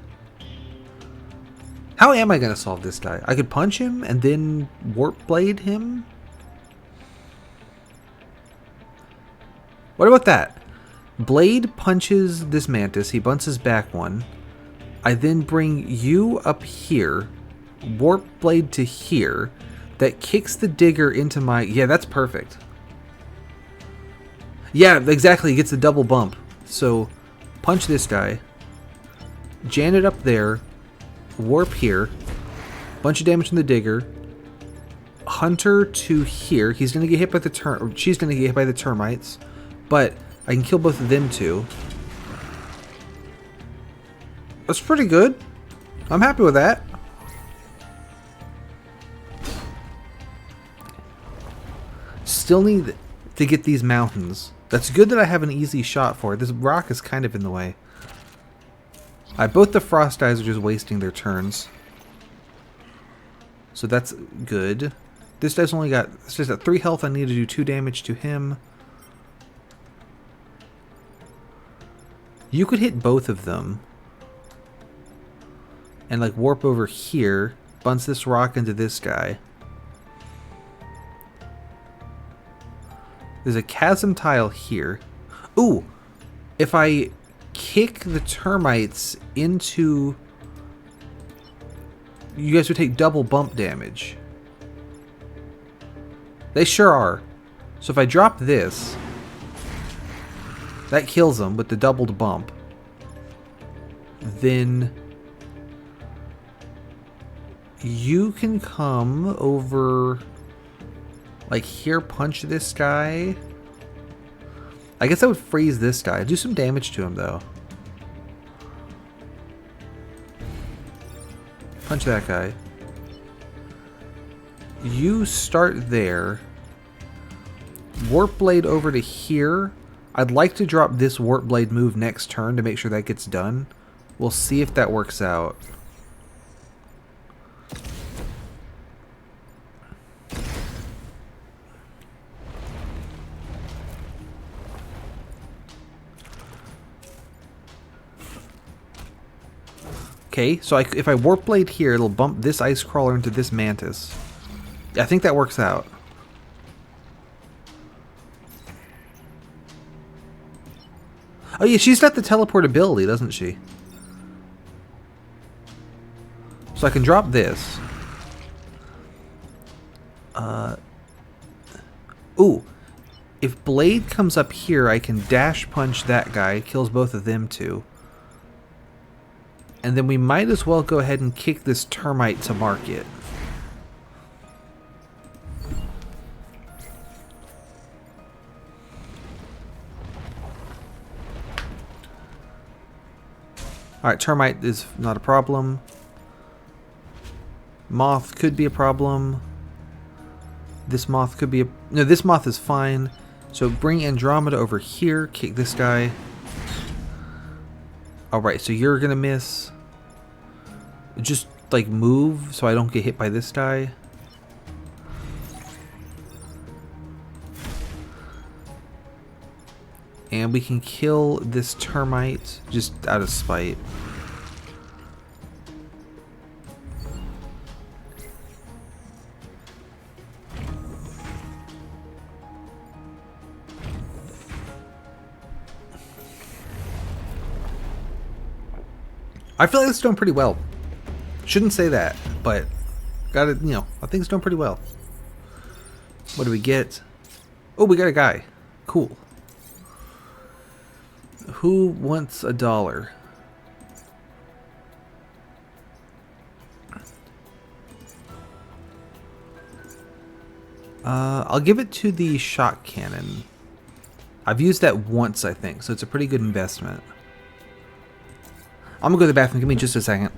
How am I going to solve this guy? I could punch him and then warp blade him? What about that? Blade punches this mantis. He bounces back one. I then bring you up here. Warp blade to here. That kicks the digger into my... Yeah, that's perfect. Yeah, exactly. He gets the double bump. So, punch this guy. Janet up there. Warp here. Bunch of damage from the digger. Hunter to here. He's going to get hit by the she's going to get hit by the termites. But I can kill both of them too. That's pretty good. I'm happy with that. Still need to get these mountains. That's good that I have an easy shot for it. This rock is kind of in the way. Both the frost guys are just wasting their turns. So that's good. This guy's only got... It's just at 3 health. I need to do 2 damage to him. You could hit both of them. And like warp over here. Bounce this rock into this guy. There's a chasm tile here. Ooh! If I kick the termites into... You guys would take double bump damage. They sure are. So if I drop this... That kills them with the doubled bump. Then... You can come over... Like here, punch this guy. I guess I would freeze this guy. Do some damage to him, though. Punch that guy. You start there. Warp Blade over to here. I'd like to drop this Warp Blade move next turn to make sure that gets done. We'll see if that works out. Okay, so if I Warp Blade here, it'll bump this Ice Crawler into this Mantis. I think that works out. Oh yeah, she's got the teleport ability, doesn't she? So I can drop this. Ooh. If Blade comes up here, I can dash punch that guy. Kills both of them too. And then we might as well go ahead and kick this Termite to market. Alright, Termite is not a problem. Moth could be a problem. This Moth could be a... No, this Moth is fine. So bring Andromeda over here. Kick this guy. Alright, so you're gonna miss. Just, like, move so I don't get hit by this guy. And we can kill this Termite just out of spite. I feel like it's doing pretty well. Shouldn't say that, but got it, you know, I think it's doing pretty well. What do we get? Oh, we got a guy. Cool. Who wants $1? I'll give it to the shot cannon. I've used that once, I think, so it's a pretty good investment. I'm gonna go to the bathroom. Give me just a second.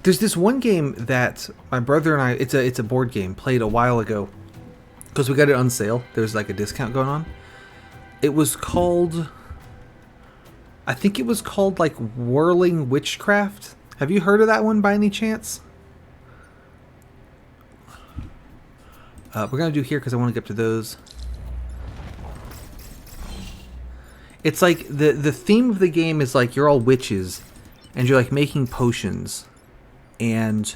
There's this one game that my brother and I, it's a board game, played a while ago because we got it on sale. There's like a discount going on. It was called, I think it was called like Whirling Witchcraft. Have you heard of that one by any chance? We're going to do here because I want to get up to those. It's like the theme of the game is like you're all witches and you're like making potions. And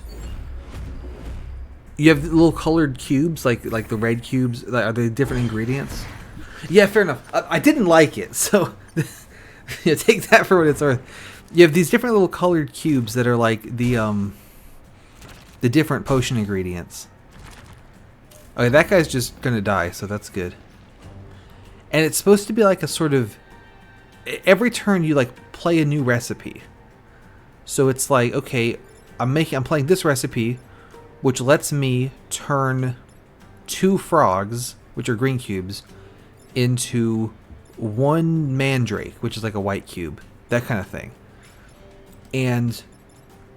you have little colored cubes, like the red cubes. Are they different ingredients? Yeah, fair enough. I didn't like it, so yeah, take that for what it's worth. You have these different little colored cubes that are like the different potion ingredients. Okay, that guy's just gonna die, so that's good. And it's supposed to be like a sort of every turn you like play a new recipe. So it's like, okay, I'm playing this recipe, which lets me turn 2 frogs, which are green cubes, into 1 mandrake, which is like a white cube, that kind of thing. And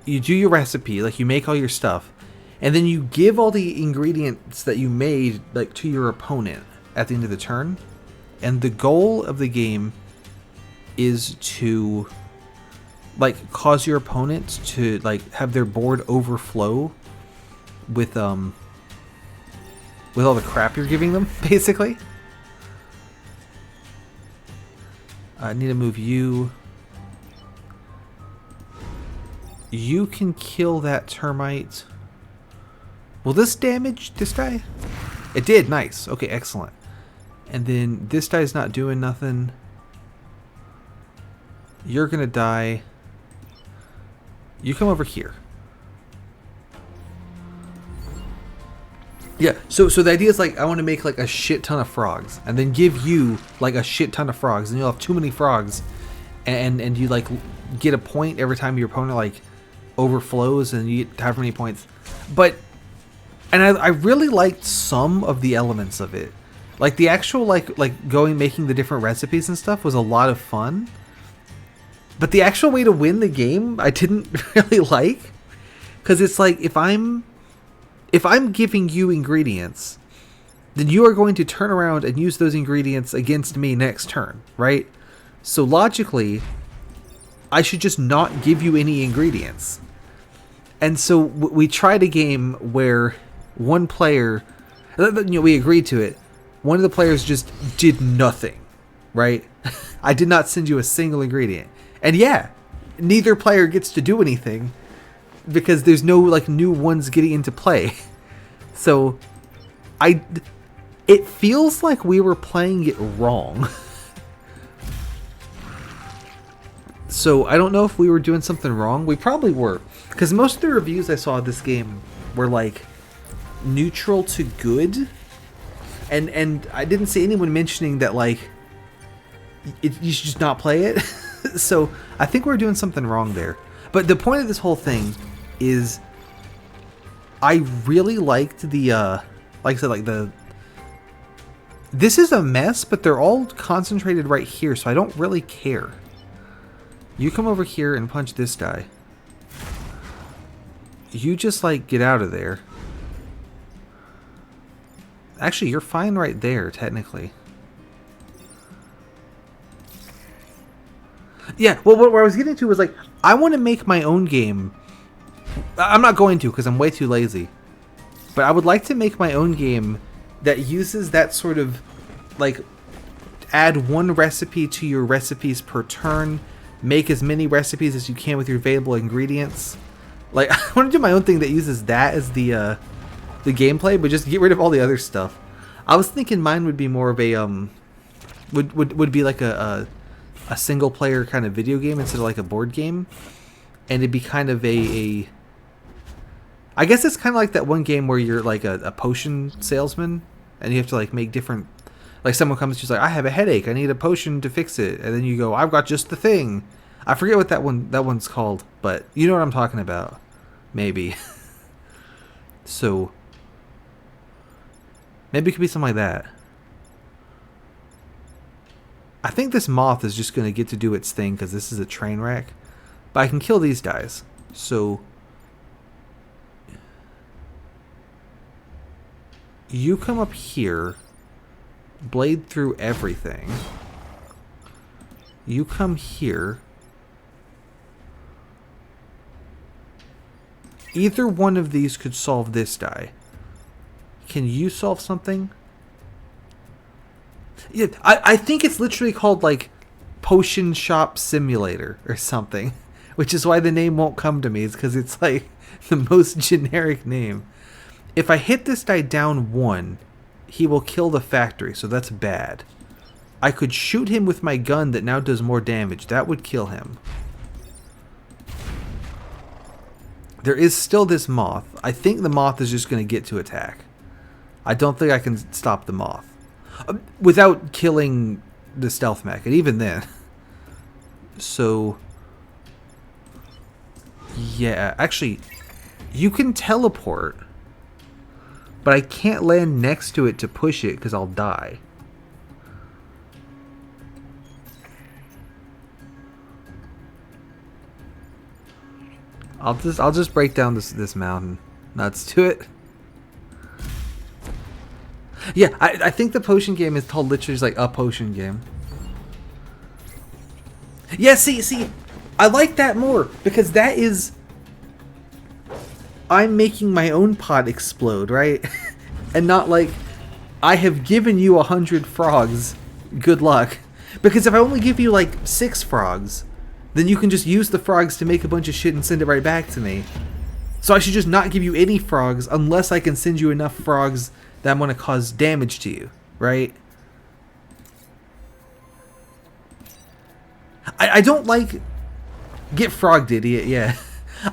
you do your recipe, like you make all your stuff, and then you give all the ingredients that you made like to your opponent at the end of the turn. And the goal of the game is to like cause your opponent to like have their board overflow with all the crap you're giving them, basically. I need to move you. You can kill that termite. Will this damage this guy? It did. Nice. Okay, excellent. And then this guy's not doing nothing. You're gonna die. You come over here. Yeah, so the idea is like I want to make like a shit ton of frogs and then give you like a shit ton of frogs, and you'll have too many frogs, and you like get a point every time your opponent like overflows and you get however many points. But and I really liked some of the elements of it. Like the actual like making the different recipes and stuff was a lot of fun. But the actual way to win the game I didn't really like, cuz it's like if I'm giving you ingredients, then you are going to turn around and use those ingredients against me next turn, right? So logically, I should just not give you any ingredients. And so we tried a game where one player, we agreed to it, one of the players just did nothing, right? I did not send you a single ingredient. And yeah, neither player gets to do anything, because there's no like new ones getting into play. So it feels like we were playing it wrong. So I don't know if we were doing something wrong. We probably were, because most of the reviews I saw of this game were like neutral to good, and I didn't see anyone mentioning that like you should just not play it. So I think we're doing something wrong there. But the point of this whole thing is I really liked the like I said, like this is a mess, but they're all concentrated right here, so I don't really care. You come over here and punch this guy. You just like get out of there. Actually, you're fine right there, technically. Yeah, well, what I was getting to was like, I want to make my own game. I'm not going to because I'm way too lazy. But I would like to make my own game that uses that sort of, like, add one recipe to your recipes per turn, make as many recipes as you can with your available ingredients. Like, I want to do my own thing that uses that as the gameplay, but just get rid of all the other stuff. I was thinking mine would be more of a would be like a single player kind of video game instead of like a board game, and it'd be kind of a I guess it's kind of like that one game where you're like a potion salesman and you have to like make different, like someone comes to you like, I have a headache, I need a potion to fix it, and then you go, I've got just the thing. I forget what that one's called, but you know what I'm talking about, maybe. So maybe it could be something like that. I think this moth is just going to get to do its thing because this is a train wreck. But I can kill these guys. So you come up here, blade through everything. You come here. Either one of these could solve this die. Can you solve something? Yeah, I think it's literally called like Potion Shop Simulator or something, which is why the name won't come to me. It's because it's like the most generic name. If I hit this guy down one, he will kill the factory, so that's bad. I could shoot him with my gun that now does more damage. That would kill him. There is still this moth. I think the moth is just going to get to attack. I don't think I can stop the moth without killing the stealth mech, and even then. So yeah, actually you can teleport, but I can't land next to it to push it because I'll die. I'll just break down this mountain. Nuts to it. Yeah, I think the potion game is called literally just like a potion game. Yeah, see, I like that more because that is... I'm making my own pot explode, right? And not like, I have given you 100 frogs. Good luck. Because if I only give you like 6 frogs, then you can just use the frogs to make a bunch of shit and send it right back to me. So I should just not give you any frogs unless I can send you enough frogs that I'm going to cause damage to you, right? I don't like... Get frogged, idiot, yeah.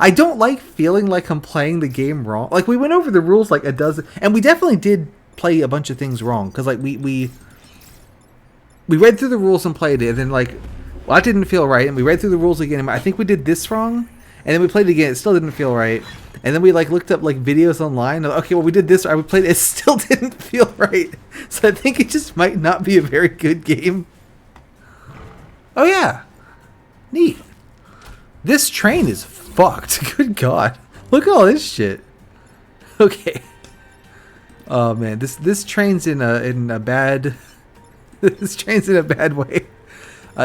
I don't like feeling like I'm playing the game wrong. Like, we went over the rules like a dozen... And we definitely did play a bunch of things wrong. Because, like, we read through the rules and played it. And then, like, well, that didn't feel right. And we read through the rules again. And I think we did this wrong. And then we played it again. It still didn't feel right. And then we, like, looked up, like, videos online. Okay, well, we did this. We played it. It still didn't feel right. So I think it just might not be a very good game. Oh, yeah. Neat. This train is fucked. Good God. Look at all this shit. Okay. Oh man, this train's in a bad this train's in a bad way.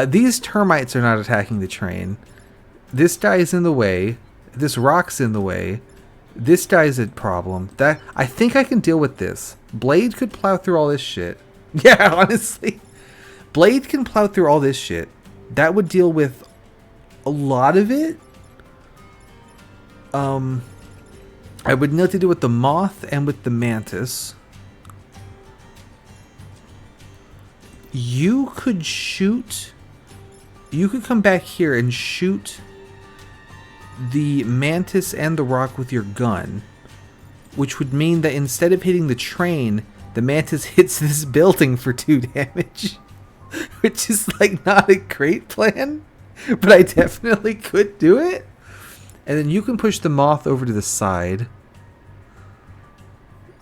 These termites are not attacking the train. This guy's in the way. This rock's in the way. This guy's a problem. That I think I can deal with this. Blade could plow through all this shit. Yeah, honestly. Blade can plow through all this shit. That would deal with a lot of it. I would need to do with the moth and with the mantis. You could shoot... You could come back here and shoot the mantis and the rock with your gun. Which would mean that instead of hitting the train, the mantis hits this building for 2 damage. Which is like not a great plan. But I definitely could do it. And then you can push the moth over to the side.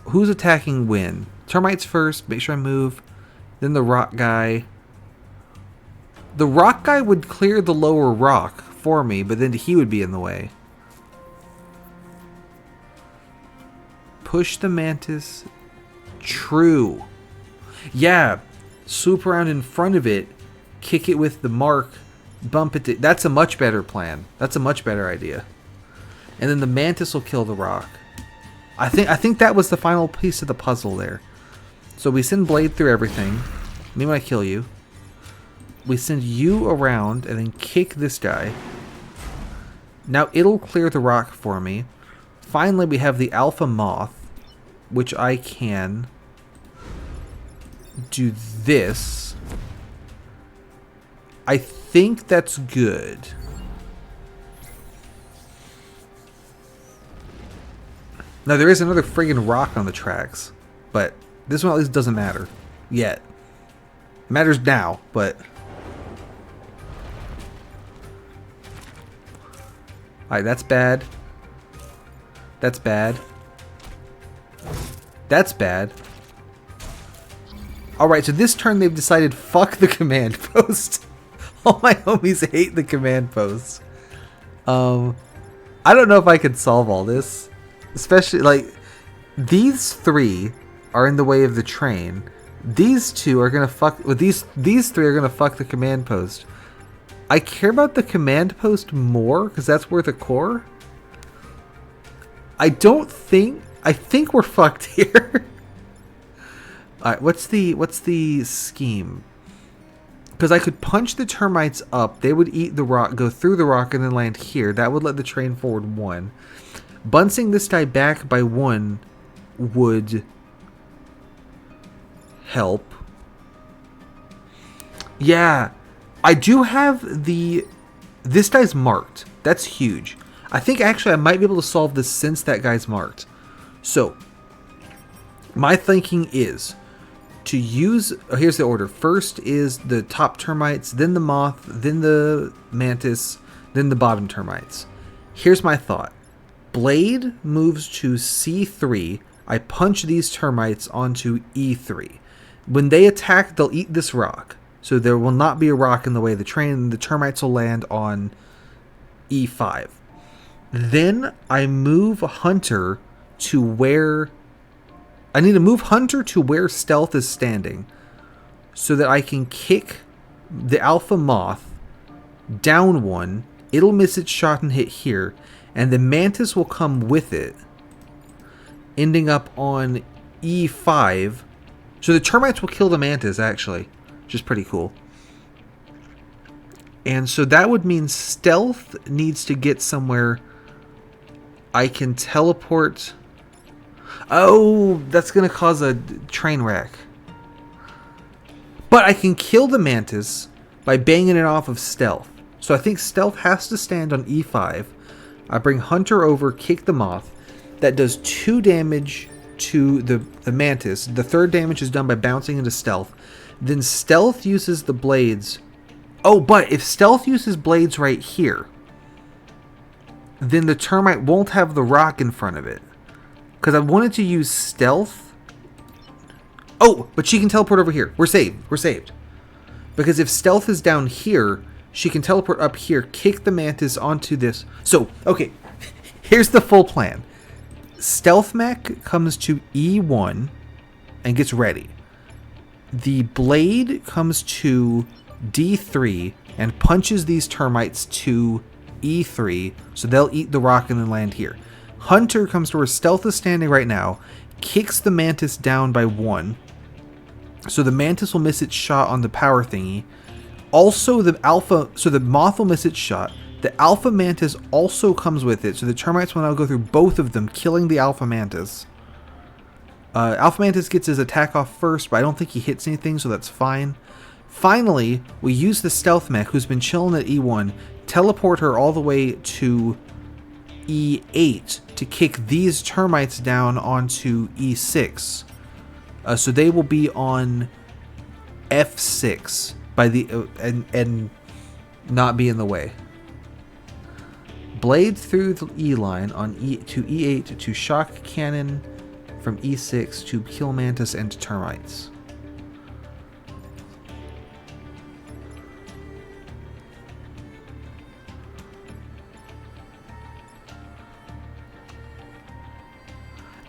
Who's attacking when? Termites first. Make sure I move. Then the rock guy. The rock guy would clear the lower rock for me, but then he would be in the way. Push the mantis. True. Yeah. Swoop around in front of it. Kick it with the mark. Bump it to... That's a much better plan. That's a much better idea. And then the mantis will kill the rock. I think that was the final piece of the puzzle there. So we send Blade through everything. Me when I kill you. We send you around and then kick this guy. Now it'll clear the rock for me. Finally we have the alpha moth, which I can do this. I think that's good. Now there is another friggin' rock on the tracks, but this one at least doesn't matter yet. It matters now, but alright, that's bad. That's bad. That's bad. Alright, so this turn they've decided fuck the command post. All my homies hate the command post. I don't know if I could solve all this. Especially, like, these 3 are in the way of the train. These 2 are gonna fuck... Well, these 3 are gonna fuck the command post. I care about the command post more, because that's worth a core. I don't think... I think we're fucked here. Alright, what's the scheme? Because I could punch the termites up. They would eat the rock, go through the rock, and then land here. That would let the train forward 1. Bouncing this guy back by 1 would help. Yeah. I do have the... This guy's marked. That's huge. I think actually I might be able to solve this since that guy's marked. So, my thinking is to use... Oh, here's the order. First is the top termites, then the moth, then the mantis, then the bottom termites. Here's my thought. Blade moves to C3. I punch these termites onto E3. When they attack, they'll eat this rock. So there will not be a rock in the way of the train. The termites will land on E5. Then I move Hunter to where... I need to move Hunter to where Stealth is standing. So that I can kick the Alpha Moth down 1 It'll miss its shot and hit here, and the Mantis will come with it, ending up on E5. So the termites will kill the Mantis, actually, which is pretty cool. And so that would mean stealth needs to get somewhere I can teleport. Oh, that's going to cause a train wreck. But I can kill the Mantis by banging it off of stealth. So I think stealth has to stand on E5. I bring Hunter over, kick the Moth. That does 2 damage to the Mantis. The 3rd damage is done by bouncing into stealth. Then stealth uses the blades. Oh, but if stealth uses blades right here, then the termite won't have the rock in front of it. Because I wanted to use stealth. Oh, but she can teleport over here. We're saved. We're saved. Because if stealth is down here, she can teleport up here, kick the Mantis onto this. So, okay, here's the full plan. Stealth mech comes to E1 and gets ready. The blade comes to D3 and punches these termites to E3, so they'll eat the rock and then land here. Hunter comes to where stealth is standing right now, kicks the Mantis down by 1, so the Mantis will miss its shot on the power thingy. Also, the Moth will miss its shot. The Alpha Mantis also comes with it, so the termites will now go through both of them, killing the Alpha Mantis. Alpha Mantis gets his attack off first, but I don't think he hits anything, so that's fine. Finally, we use the Stealth Mech, who's been chilling at E1, teleport her all the way to E8 to kick these termites down onto E6. So they will be on F6 by the and not be in the way. Blade through the E line on to E8 to shock cannon from E6 to kill Mantis and termites.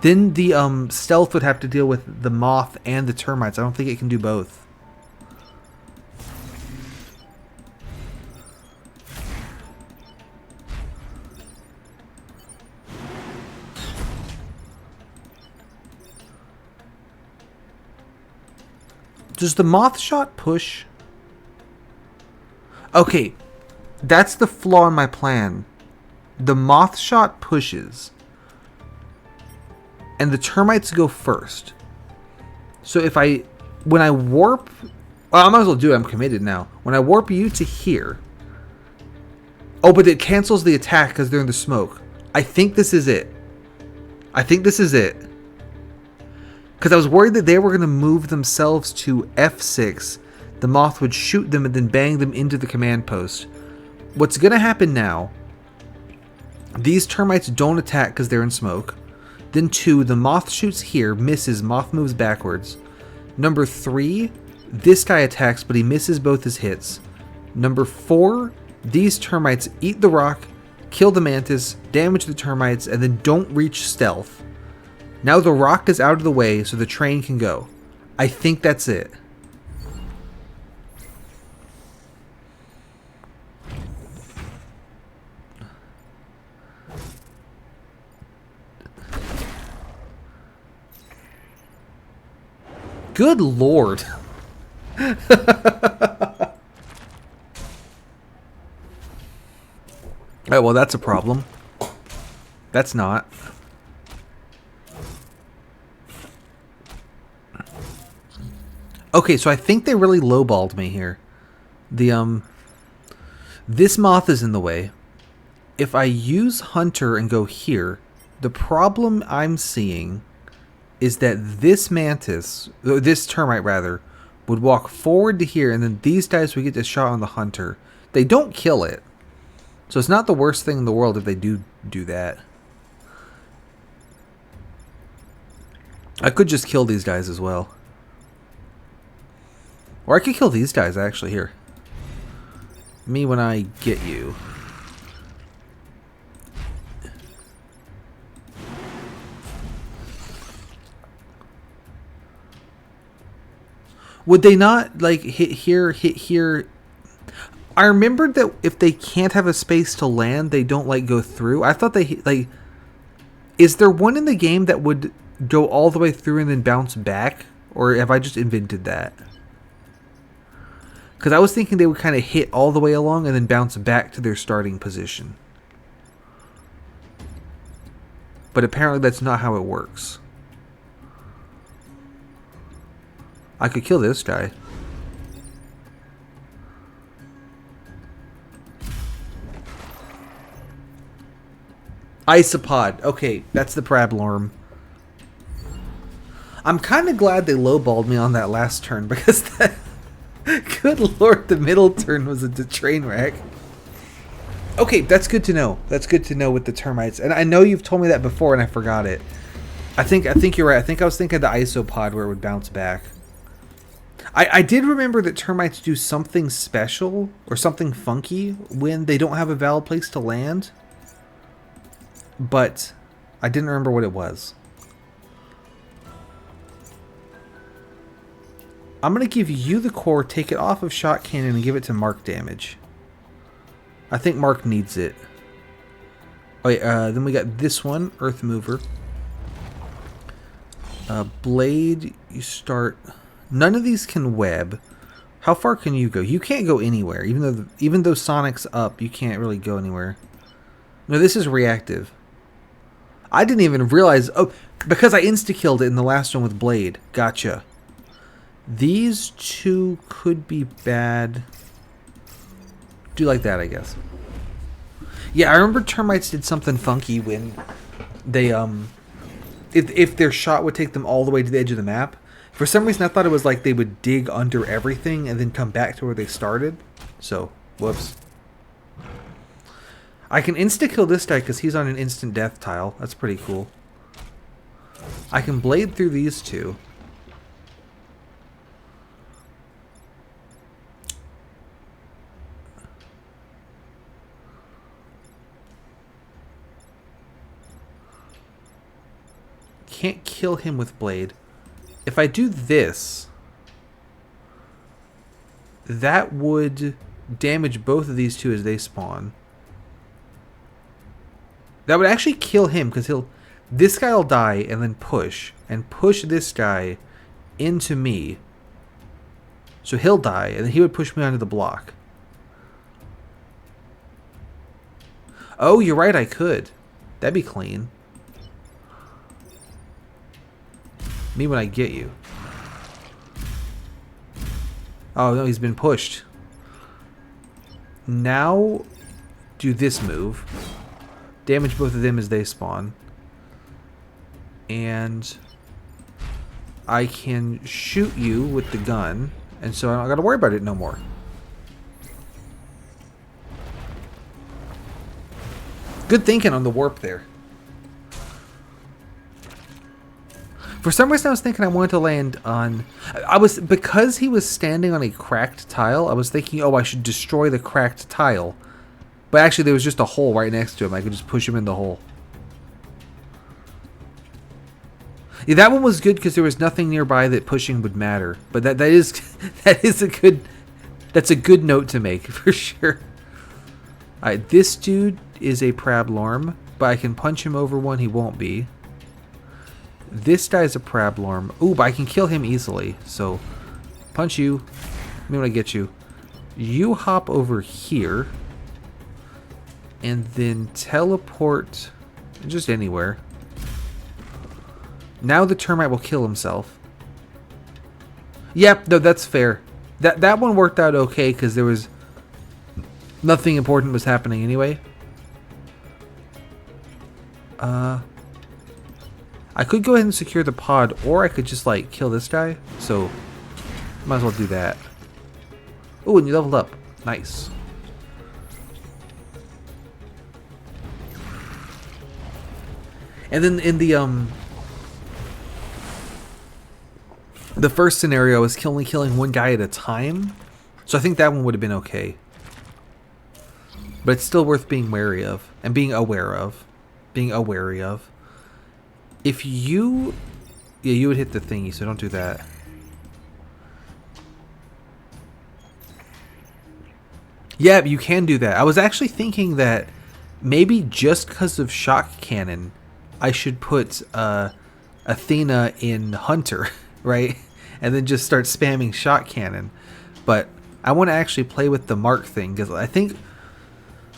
Then the stealth would have to deal with the Moth and the termites. I don't think it can do both. Does the Moth shot push? Okay, that's the flaw in my plan. The Moth shot pushes, and the termites go first. So if when I warp, well, I might as well do it. I'm committed now. When I warp you to here, oh, but it cancels the attack because they're in the smoke. I think this is it. I think this is it. Because I was worried that they were going to move themselves to F6. The Moth would shoot them and then bang them into the command post. What's going to happen now, these termites don't attack because they're in smoke. Then 2, the Moth shoots here, misses, Moth moves backwards. Number 3, this guy attacks, but he misses both his hits. Number 4, these termites eat the rock, kill the Mantis, damage the termites, and then don't reach stealth. Now the rock is out of the way, so the train can go. I think that's it. Good lord. Alright, well, that's a problem. That's not. Okay, so I think they really lowballed me here. This Moth is in the way. If I use Hunter and go here, the problem I'm seeing is that this Mantis, this termite rather, would walk forward to here, and then these guys would get a shot on the Hunter. They don't kill it, so it's not the worst thing in the world if they do that. I could just kill these guys as well. Or I could kill these guys, actually, here. Me when I get you. Would they not, like, hit here, hit here? I remembered that if they can't have a space to land, they don't like go through. I thought they like. Is there one in the game that would go all the way through and then bounce back, or have I just invented that? Because I was thinking they would kind of hit all the way along and then bounce back to their starting position. But apparently that's not how it works. I could kill this guy. Isopod. Okay, that's the Prablorm. I'm kind of glad they lowballed me on that last turn because that... Good lord, the middle turn was a train wreck. Okay, that's good to know. That's good to know with the termites. And I know you've told me that before and I forgot it. I think you're right. I think I was thinking of the isopod where it would bounce back. I did remember that termites do something special or something funky when they don't have a valid place to land. But I didn't remember what it was. I'm going to give you the core, take it off of Shot Cannon, and give it to Mark damage. I think Mark needs it. Oh, wait, then we got this one, Earth Mover. Blade, you start... None of these can web. How far can you go? You can't go anywhere. Even though Sonic's up, you can't really go anywhere. No, this is reactive. I didn't even realize... Oh, because I insta-killed it in the last one with Blade. Gotcha. These two could be bad. Do like that, I guess. Yeah, I remember termites did something funky when they, if their shot would take them all the way to the edge of the map. For some reason, I thought it was like they would dig under everything and then come back to where they started. So, whoops. I can insta-kill this guy because he's on an instant death tile. That's pretty cool. I can blade through these two. Can't kill him with blade. If I do this, that would damage both of these two as they spawn. That would actually kill him because this guy will die and then push this guy into me. So he'll die and then he would push me onto the block. Oh, you're right, I could. That'd be clean. Me when I get you. Oh no, he's been pushed. Now do this move. Damage both of them as they spawn. And I can shoot you with the gun. And so I don't gotta worry about it no more. Good thinking on the warp there. For some reason I was thinking I wanted to land on... Because he was standing on a cracked tile, I was thinking, oh, I should destroy the cracked tile. But actually there was just a hole right next to him. I could just push him in the hole. Yeah, that one was good because there was nothing nearby that pushing would matter. But that is a good note to make for sure. Alright, this dude is a Prablorm, but I can punch him over one, he won't be. This guy's a Prablorm. Ooh, but I can kill him easily. So, punch you. Maybe when I get you. You hop over here. And then teleport just anywhere. Now the termite will kill himself. Yep, no, that's fair. That one worked out okay because there was nothing important was happening anyway. I could go ahead and secure the pod, or I could just like kill this guy. So might as well do that. Oh, and you leveled up. Nice. And then in the first scenario, I was only killing one guy at a time, so I think that one would have been okay. But it's still worth being wary of and being aware of. If you... Yeah, you would hit the thingy, so don't do that. Yeah, you can do that. I was actually thinking that maybe just because of shock cannon, I should put Athena in Hunter, right? And then just start spamming shock cannon. But I want to actually play with the Mark thing because I think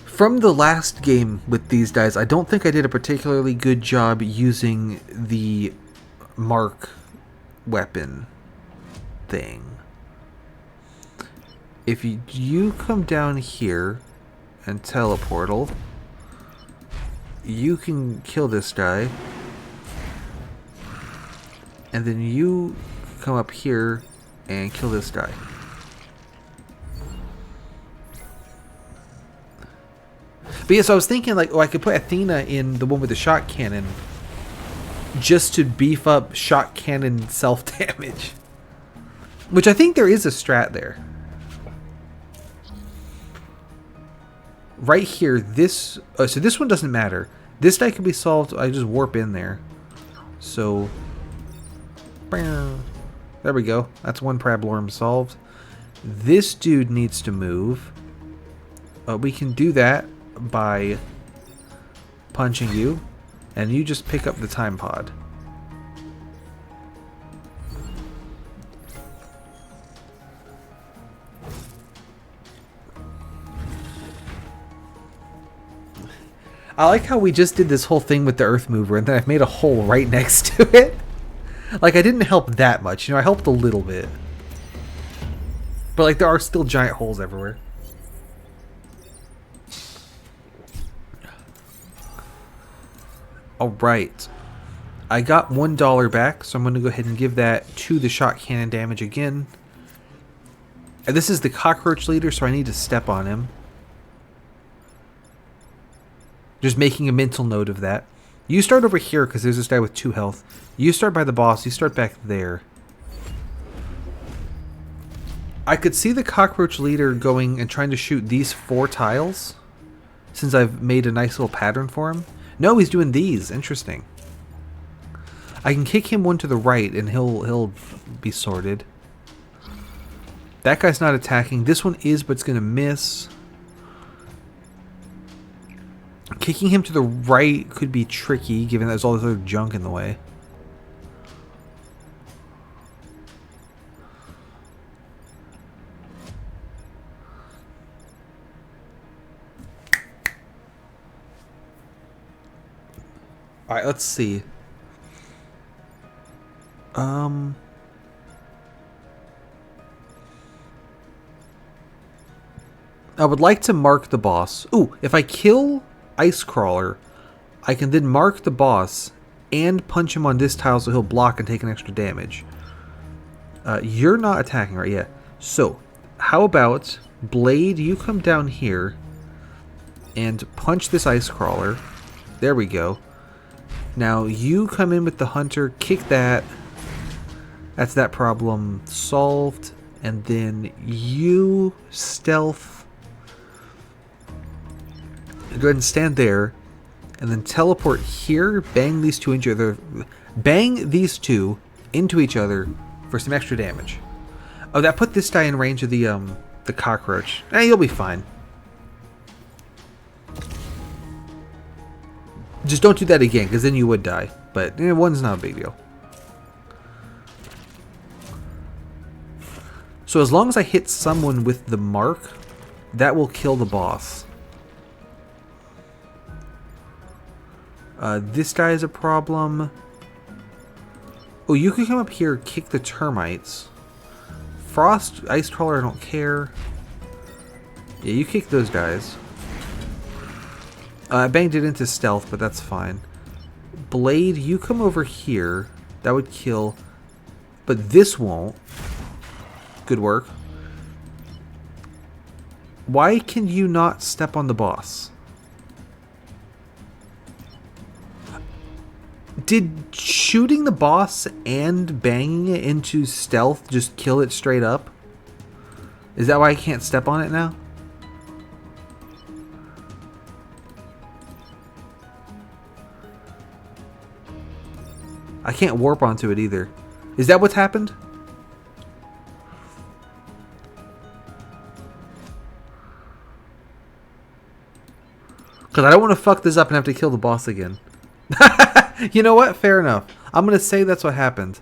from the last game with these guys, I don't think I did a particularly good job using the Mark weapon thing. If you come down here and teleportal, you can kill this guy. And then you come up here and kill this guy. But yeah, so I was thinking like, oh, I could put Athena in the one with the shock cannon just to beef up shock cannon self-damage. Which I think there is a strat there. Right here, this... so this one doesn't matter. This guy can be solved. I just warp in there. So... there we go. That's one problem solved. This dude needs to move. We can do that by punching you. And you just pick up the time pod. I like how we just did this whole thing with the Earth Mover and then I've made a hole right next to it. Like, I didn't help that much. You know, I helped a little bit. But, like, there are still giant holes everywhere. Alright. I got $1 back, so I'm going to go ahead and give that to the shock cannon damage again. And this is the cockroach leader, so I need to step on him. Just making a mental note of that. You start over here because there's this guy with 2 health. You start by the boss. You start back there. I could see the cockroach leader going and trying to shoot these 4 tiles. Since I've made a nice little pattern for him. No, he's doing these. Interesting. I can kick him one to the right and he'll be sorted. That guy's not attacking. This one is, but it's going to miss. Kicking him to the right could be tricky, given there's all this other junk in the way. Alright, let's see. I would like to mark the boss. Ooh, if I kill Ice Crawler, I can then mark the boss and punch him on this tile so he'll block and take an extra damage. You're not attacking, right? Yeah. So, how about Blade, you come down here and punch this Ice Crawler. There we go. Now, you come in with the Hunter, kick that. That's that problem solved. And then you stealth. Go ahead and stand there, and then teleport here. Bang these two into each other. Bang these two into each other for some extra damage. Oh, that put this guy in range of the cockroach. You'll be fine. Just don't do that again, because then you would die. But one's not a big deal. So as long as I hit someone with the mark, that will kill the boss. This guy is a problem. Oh, you can come up here, kick the termites. Frost, Ice Crawler, I don't care. Yeah, you kick those guys. I banged it into stealth, but that's fine. Blade, you come over here. That would kill. But this won't. Good work. Why can you not step on the boss? Did shooting the boss and banging it into stealth just kill it straight up? Is that why I can't step on it now? I can't warp onto it either. Is that what's happened? Because I don't want to fuck this up and have to kill the boss again. You know what? Fair enough. I'm going to say that's what happened.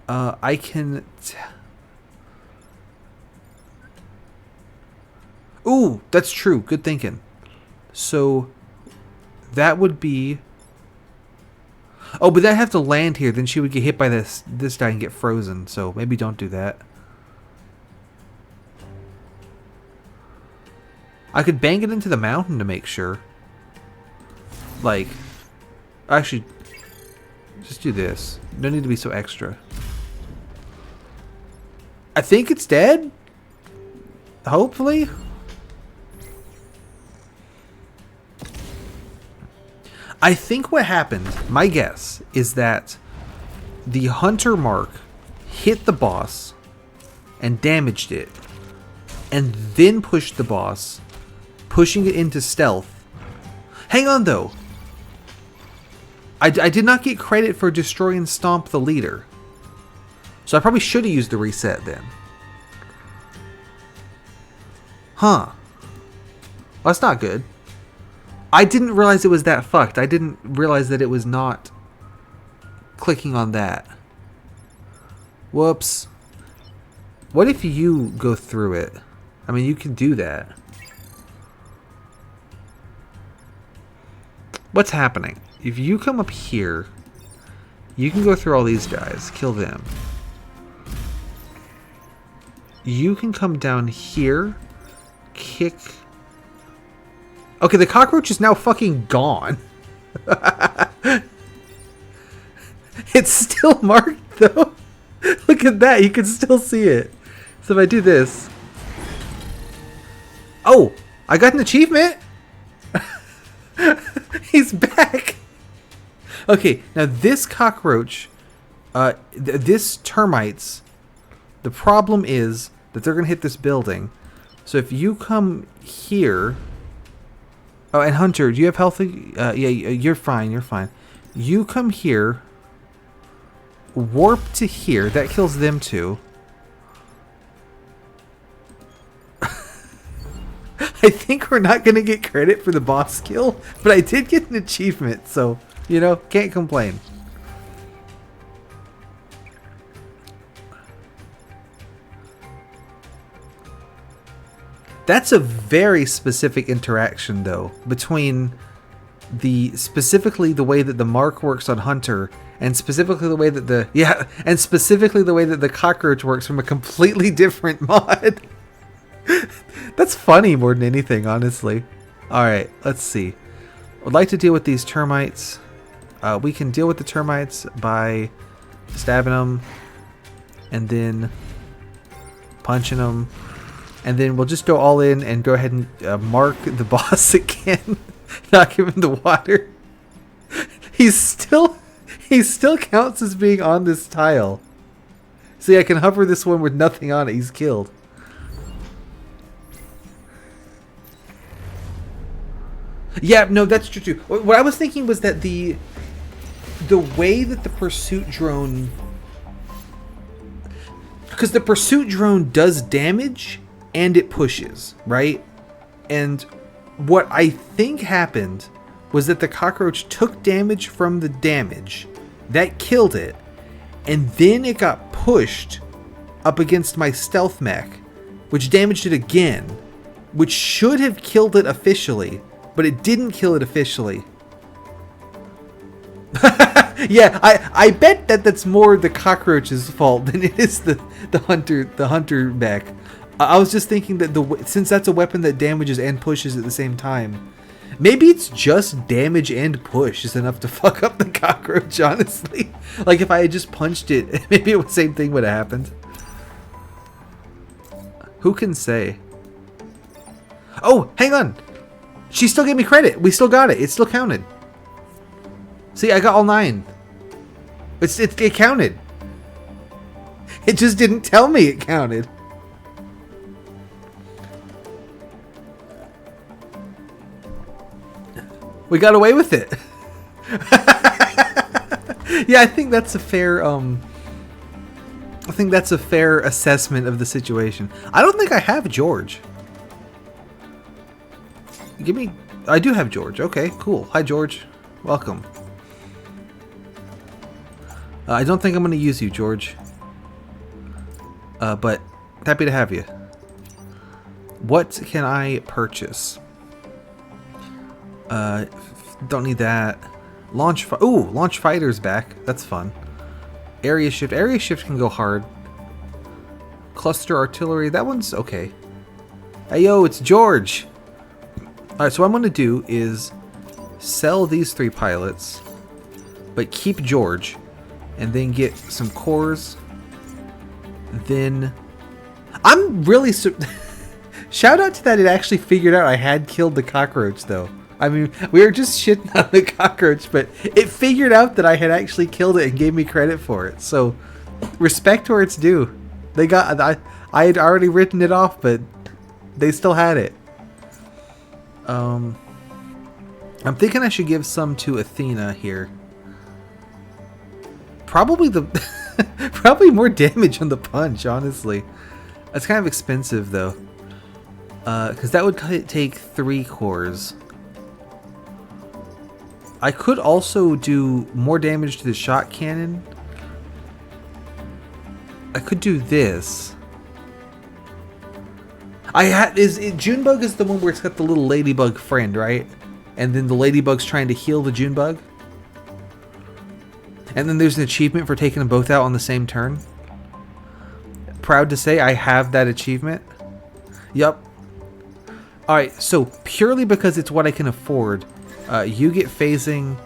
I can... Ooh, that's true. Good thinking. So, that would be... Oh, but I'd have to land here. Then she would get hit by this guy and get frozen. So, maybe don't do that. I could bang it into the mountain to make sure. Like, actually, just do this. No need to be so extra. I think it's dead. Hopefully. I think what happened, my guess, is that the hunter mark hit the boss and damaged it, and then pushed the boss, pushing it into stealth. Hang on, though. I did not get credit for destroy and stomp the leader. So I probably should have used the reset then. Huh. Well, that's not good. I didn't realize it was that fucked. I didn't realize that it was not clicking on that. Whoops. What if you go through it? I mean, you can do that. What's happening? If you come up here, you can go through all these guys, kill them. You can come down here, kick... Okay, the cockroach is now fucking gone. It's still marked, though. Look at that. You can still see it. So if I do this... Oh! I got an achievement! He's back! Okay, now this cockroach... this termites... The problem is that they're going to hit this building. So if you come here... Oh, and Hunter, do you have healthy? Yeah, you're fine, you're fine. You come here. Warp to here. That kills them too. I think we're not going to get credit for the boss kill, but I did get an achievement, so, you know, can't complain. That's a very specific interaction, though, between specifically the way that the mark works on Hunter, and specifically the way that the cockroach works from a completely different mod. That's funny more than anything, honestly. All right, let's see. I'd like to deal with these termites. We can deal with the termites by stabbing them, and then punching them. And then we'll just go all in and go ahead and mark the boss again. Knock him in the water. He still counts as being on this tile. See, I can hover this one with nothing on it. He's killed. Yeah, no, that's true too. What I was thinking was that the way that the pursuit drone... Because the pursuit drone does damage... And it pushes, right? And what I think happened was that the cockroach took damage from the damage. That killed it. And then it got pushed up against my stealth mech, which damaged it again, which should have killed it officially, but it didn't kill it officially. Yeah, I bet that's more the cockroach's fault than it is the hunter mech. I was just thinking that since that's a weapon that damages and pushes at the same time, maybe it's just damage and push is enough to fuck up the cockroach, honestly. Like if I had just punched it, maybe the same thing would have happened. Who can say? Oh, hang on. She still gave me credit. We still got it. It still counted. See, I got all 9. It counted. It just didn't tell me it counted. We got away with it. Yeah, I think that's a fair assessment of the situation. I don't think I have George. Give me I do have George. Okay, cool. Hi, George. Welcome. I don't think I'm going to use you, George. But happy to have you. What can I purchase? Don't need that. Launch fighter's back. That's fun. Area shift. Area shift can go hard. Cluster artillery. That one's okay. Hey, yo, it's George. Alright, so what I'm going to do is sell these 3 pilots, but keep George, and then get some cores. Then I'm really shout out to that it actually figured out I had killed the cockroach, though. I mean, we were just shitting on the cockroach, but it figured out that I had actually killed it and gave me credit for it. So respect where it's due. They got I had already written it off, but they still had it. I'm thinking I should give some to Athena here. Probably probably more damage on the punch, honestly. That's kind of expensive though. Because that would take 3 cores. I could also do more damage to the shot cannon. I could do this. Junebug is the one where it's got the little ladybug friend, right? And then the ladybug's trying to heal the Junebug. And then there's an achievement for taking them both out on the same turn. Proud to say I have that achievement. Yup. Alright, so purely because it's what I can afford, you get phasing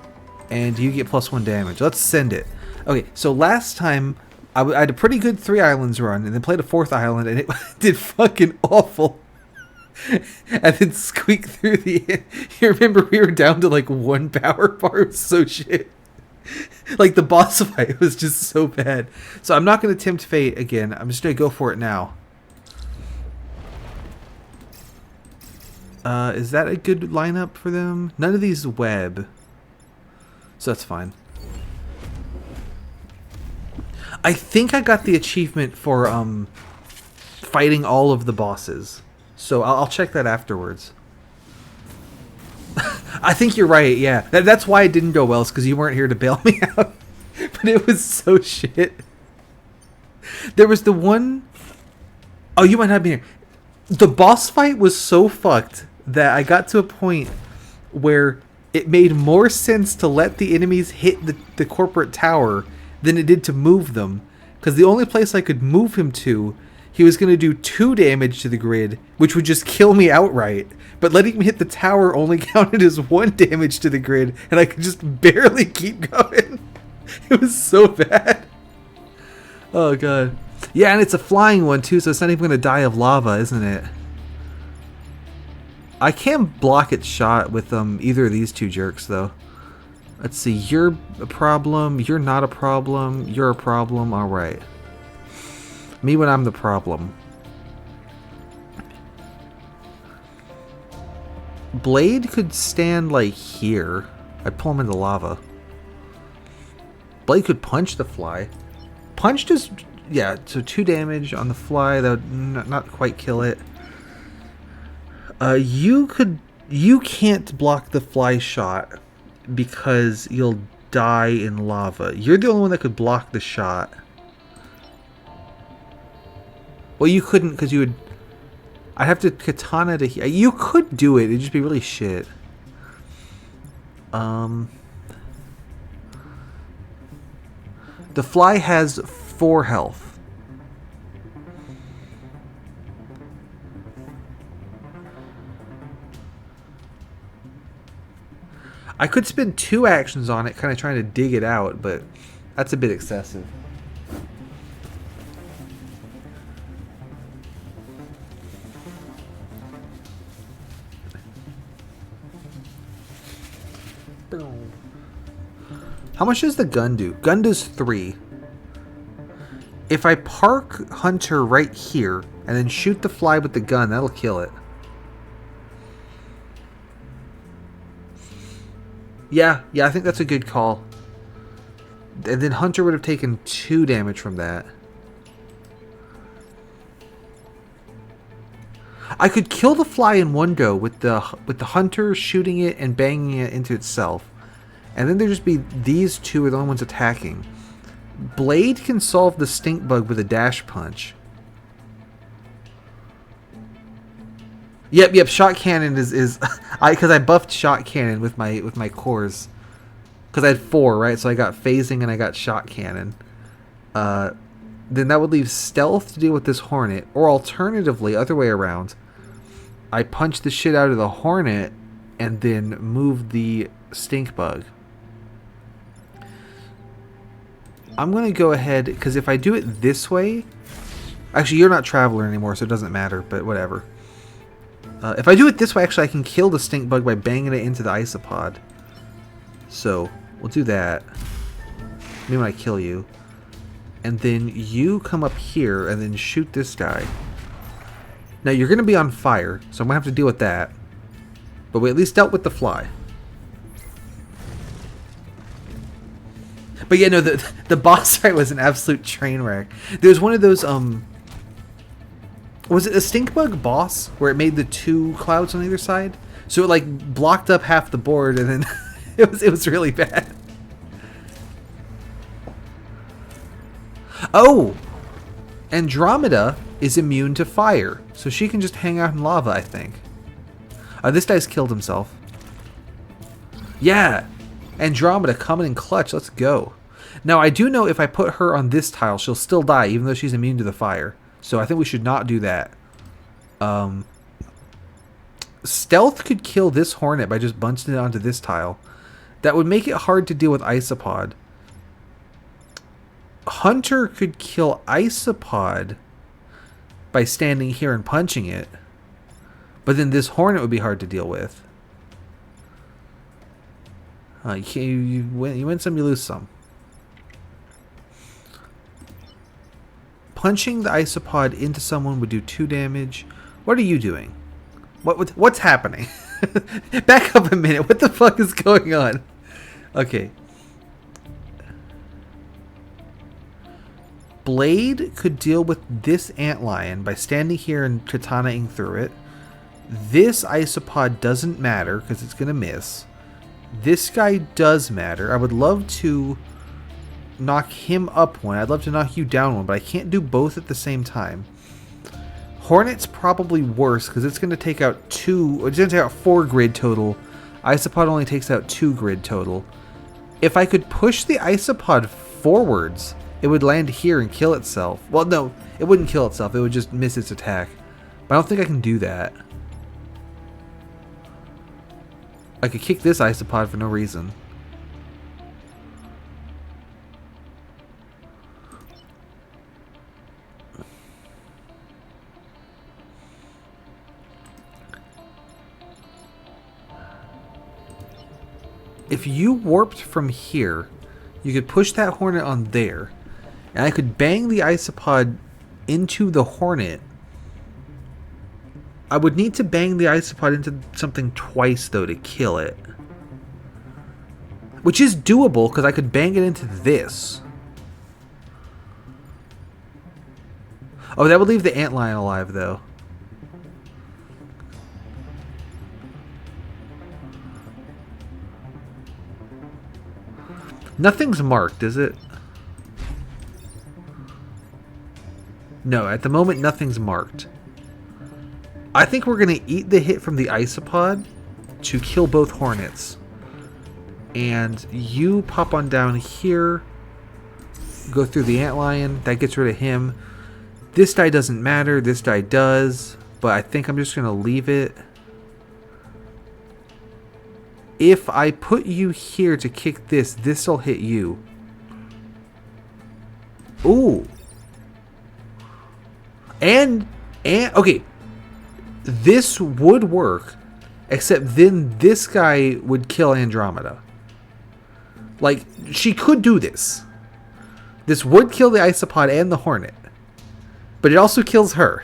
and you get +1 damage. Let's send it. Okay, so last time I had a pretty good 3 islands run and then played a 4th island and it did fucking awful. And then squeaked through the end. You remember we were down to like 1 power bar? It was so shit. Like the boss fight was just so bad. So I'm not going to tempt fate again. I'm just going to go for it now. Is that a good lineup for them? None of these web. So that's fine. I think I got the achievement for fighting all of the bosses. So I'll check that afterwards. I think you're right, yeah. That's why it didn't go well, is because you weren't here to bail me out. But it was so shit. There was the one... Oh, you might not be here. The boss fight was so fucked that I got to a point where it made more sense to let the enemies hit the corporate tower than it did to move them. Because the only place I could move him to, he was going to do 2 damage to the grid, which would just kill me outright. But letting him hit the tower only counted as 1 damage to the grid, and I could just barely keep going. It was so bad. Oh god. Yeah, and it's a flying one too, so it's not even going to die of lava, isn't it? I can block its shot with either of these 2 jerks, though. Let's see, you're a problem, you're not a problem, you're a problem, alright. Me when I'm the problem. Blade could stand, like, here. I'd pull him into lava. Blade could punch the fly. Punch does... Yeah, so 2 damage on the fly. That would not quite kill it. You can't block the fly shot because you'll die in lava. You're the only one that could block the shot. Well, you couldn't because you would... I'd have to katana to... You could do it. It'd just be really shit. The fly has 4 health. I could spend 2 actions on it, kind of trying to dig it out, but that's a bit excessive. How much does the gun do? Gun does 3. If I park Hunter right here and then shoot the fly with the gun, that'll kill it. Yeah, I think that's a good call. And then Hunter would have taken 2 damage from that. I could kill the fly in one go with the hunter shooting it and banging it into itself. And then there'd just be these two are the only ones attacking. Blade can solve the stink bug with a dash punch. Yep. Shot cannon is because I buffed shot cannon with my cores. Because I had 4, right? So I got phasing and I got shot cannon. Then that would leave stealth to deal with this hornet, or alternatively, other way around. I punch the shit out of the hornet and then move the stink bug. I'm going to go ahead, because if I do it this way... Actually, you're not Traveler anymore, so it doesn't matter, but whatever. If I do it this way, actually, I can kill the stink bug by banging it into the isopod. So, we'll do that. Maybe when I kill you. And then you come up here and then shoot this guy. Now, you're going to be on fire, so I'm going to have to deal with that. But we at least dealt with the fly. But yeah, no, the boss fight was an absolute train wreck. There was one of those, was it a stink bug boss where it made the 2 clouds on either side? So it like blocked up half the board and then it was really bad. Oh! Andromeda is immune to fire, so she can just hang out in lava, I think. This guy's killed himself. Yeah! Andromeda coming in clutch, let's go. Now, I do know if I put her on this tile, she'll still die, even though she's immune to the fire. So I think we should not do that. Stealth could kill this hornet by just bunching it onto this tile. That would make it hard to deal with Isopod. Hunter could kill Isopod by standing here and punching it. But then this hornet would be hard to deal with. You win some, you lose some. Punching the isopod into someone would do 2 damage. What are you doing? What's happening? Back up a minute. What the fuck is going on? Okay. Blade could deal with this antlion by standing here and katanaing through it. This isopod doesn't matter because it's going to miss. This guy does matter. I would love to knock him up one. I'd love to knock you down one, but I can't do both at the same time. Hornet's probably worse because it's going to take out 2. It's going to take out 4 grid total. Isopod only takes out 2 grid total. If I could push the isopod forwards, it would land here and kill itself. Well, no, it wouldn't kill itself. It would just miss its attack. But I don't think I can do that. I could kick this isopod for no reason. If you warped from here, you could push that hornet on there, and I could bang the isopod into the hornet. I would need to bang the isopod into something twice, though, to kill it. Which is doable, because I could bang it into this. Oh, that would leave the antlion alive, though. Nothing's marked, is it? No, at the moment, nothing's marked. I think we're going to eat the hit from the isopod to kill both hornets. And you pop on down here, go through the antlion, that gets rid of him. This die doesn't matter, this die does, but I think I'm just going to leave it. If I put you here to kick this, this'll hit you. Ooh. And okay. This would work, except then this guy would kill Andromeda. Like, she could do this. This would kill the isopod and the hornet. But it also kills her.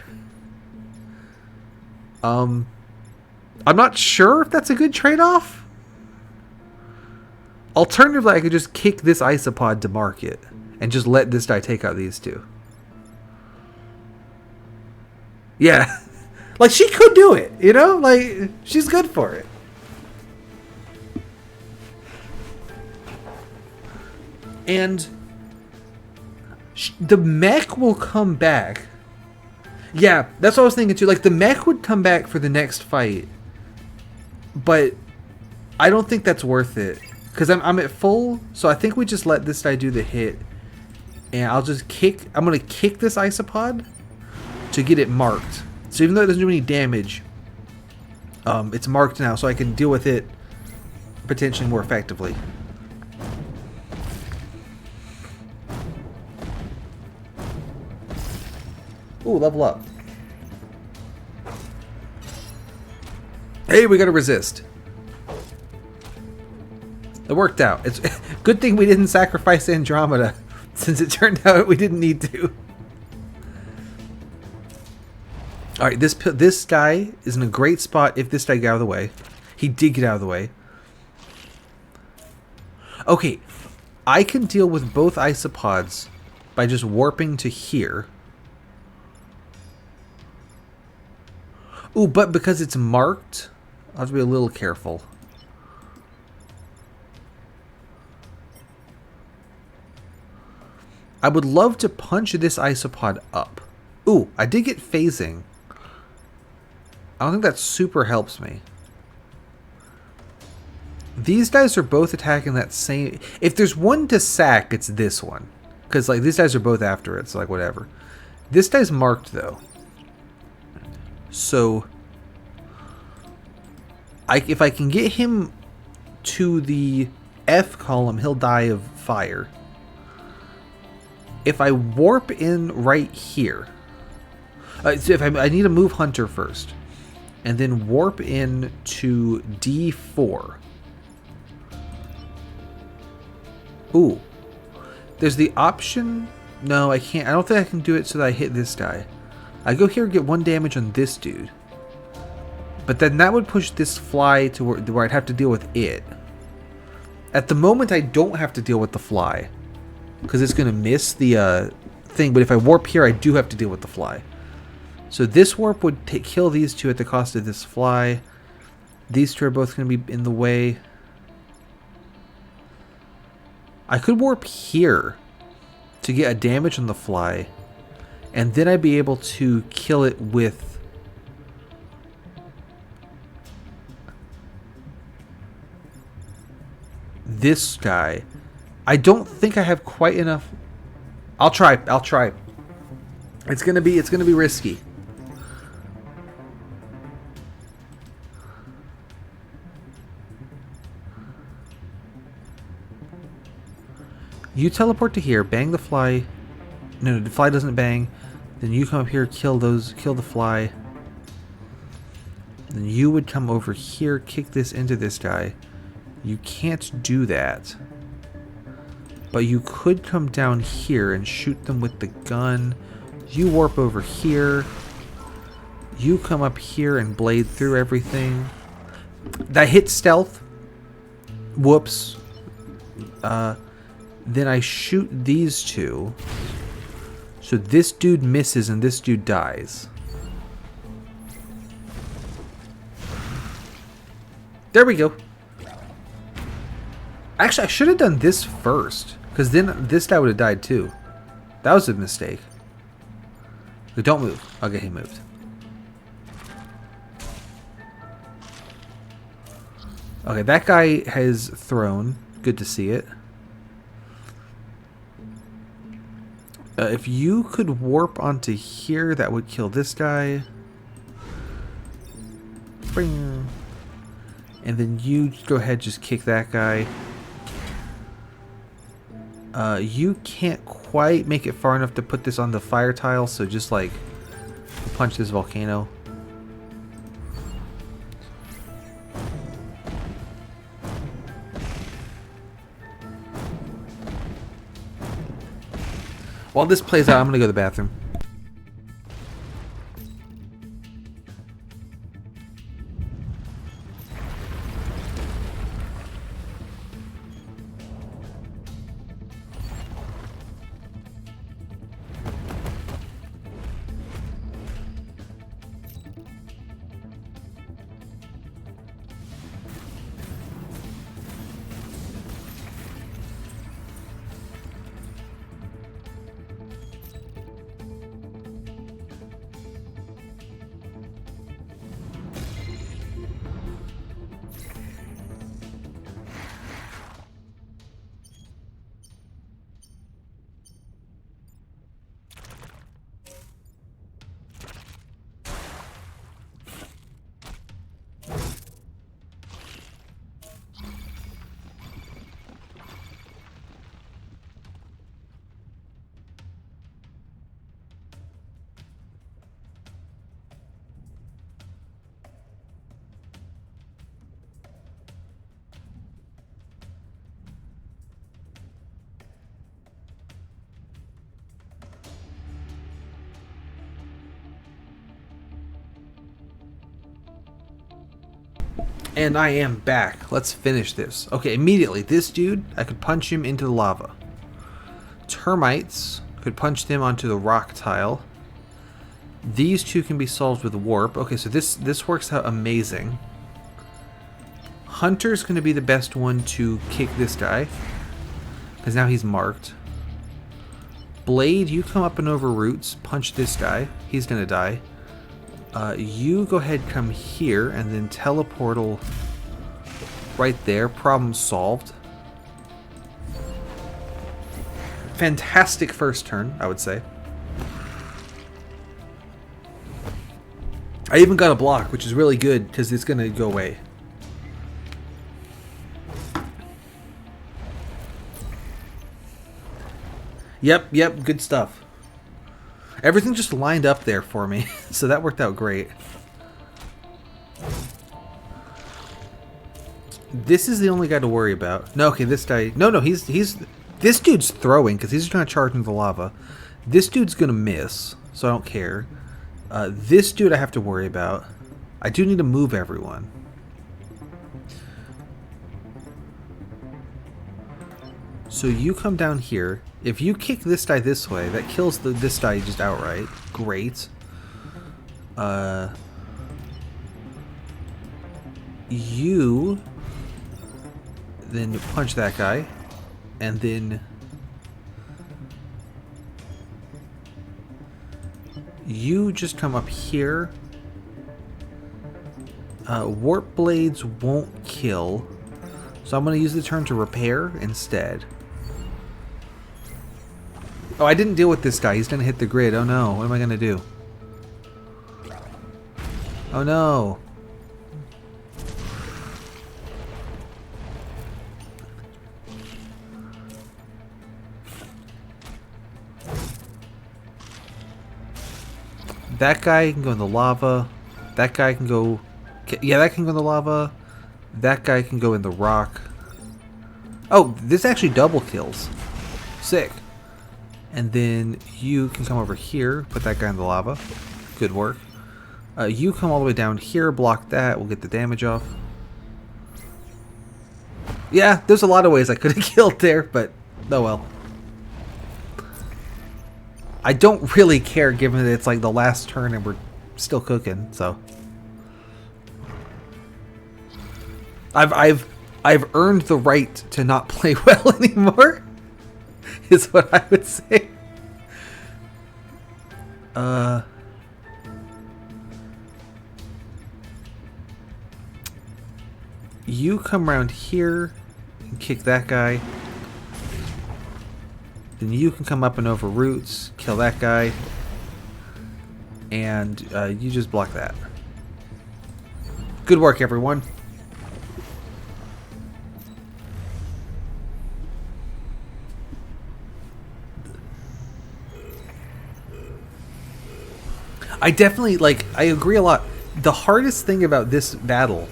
I'm not sure if that's a good trade-off. Alternatively, I could just kick this isopod to mark it and just let this guy take out these 2. Yeah. Like, she could do it, you know? Like, she's good for it. And the mech will come back. Yeah, that's what I was thinking too. Like, the mech would come back for the next fight. But I don't think that's worth it. Because I'm at full, so I think we just let this guy do the hit. And I'll just kick... I'm going to kick this isopod to get it marked. So even though it doesn't do any damage, it's marked now, so I can deal with it potentially more effectively. Ooh, level up. Hey, we got to resist. It worked out. It's good thing we didn't sacrifice Andromeda, since it turned out we didn't need to. All right, this guy is in a great spot if this guy got out of the way. He did get out of the way. Okay, I can deal with both isopods by just warping to here. Ooh, but because it's marked, I'll have to be a little careful. I would love to punch this isopod up. Ooh, I did get phasing. I don't think that super helps me. These guys are both attacking that same... If there's one to sack, it's this one. Because, like, these guys are both after it, so, like, whatever. This guy's marked, though. So, if I can get him to the F column, he'll die of fire. If I warp in right here... so if I need to move Hunter first. And then warp in to D4. Ooh. There's the option... No, I can't. I don't think I can do it so that I hit this guy. I go here and get 1 damage on this dude. But then that would push this fly to where I'd have to deal with it. At the moment, I don't have to deal with the fly. Because it's going to miss the thing. But if I warp here, I do have to deal with the fly. So this warp would kill these two at the cost of this fly. These two are both going to be in the way. I could warp here to get a damage on the fly. And then I'd be able to kill it with... this guy. I don't think I have quite enough... I'll try. It's gonna be risky. You teleport to here, bang the fly. No, the fly doesn't bang. Then you come up here, kill the fly. Then you would come over here, kick this into this guy. You can't do that. But you could come down here and shoot them with the gun. You warp over here. You come up here and blade through everything. That hits stealth. Whoops. Then I shoot these two. So this dude misses and this dude dies. There we go. Actually, I should have done this first. Because then this guy would have died too. That was a mistake. But don't move. Okay, he moved. Okay, that guy has thrown. Good to see it. If you could warp onto here, that would kill this guy. Bring. And then you go ahead, just kick that guy. You can't quite make it far enough to put this on the fire tile, so just like punch this volcano. While this plays out, I'm gonna go to the bathroom. And I am back. Let's finish this. Okay, immediately. This dude, I could punch him into the lava. Termites, could punch them onto the rock tile. These two can be solved with warp. Okay, so this works out amazing. Hunter's going to be the best one to kick this guy, because now he's marked. Blade, you come up and over roots, punch this guy. He's going to die. You go ahead, come here, and then teleportal right there. Problem solved. Fantastic first turn, I would say. I even got a block, which is really good because it's going to go away. Yep, good stuff. Everything just lined up there for me, so that worked out great. This is the only guy to worry about. No, okay, this guy... No, he's... This dude's throwing, because he's trying to charge into the lava. This dude's gonna miss, so I don't care. This dude I have to worry about. I do need to move everyone. So you come down here. If you kick this guy this way, that kills this guy just outright. Great. You then punch that guy, and then you just come up here. Warp blades won't kill, so I'm going to use the turn to repair instead. Oh, I didn't deal with this guy. He's going to hit the grid. Oh no, what am I going to do? Oh no. That guy can go in the lava. That guy can go... Yeah, that can go in the lava. That guy can go in the rock. Oh, this actually double kills. Sick. And then you can come over here, put that guy in the lava. Good work. You come all the way down here, block that. We'll get the damage off. Yeah, there's a lot of ways I could have killed there, but oh well. I don't really care, given that it's like the last turn and we're still cooking. So I've earned the right to not play well anymore. Is what I would say. You come around here and kick that guy. Then you can come up and over roots, kill that guy, and you just block that. Good work, everyone. I definitely, I agree a lot. The hardest thing about this battle,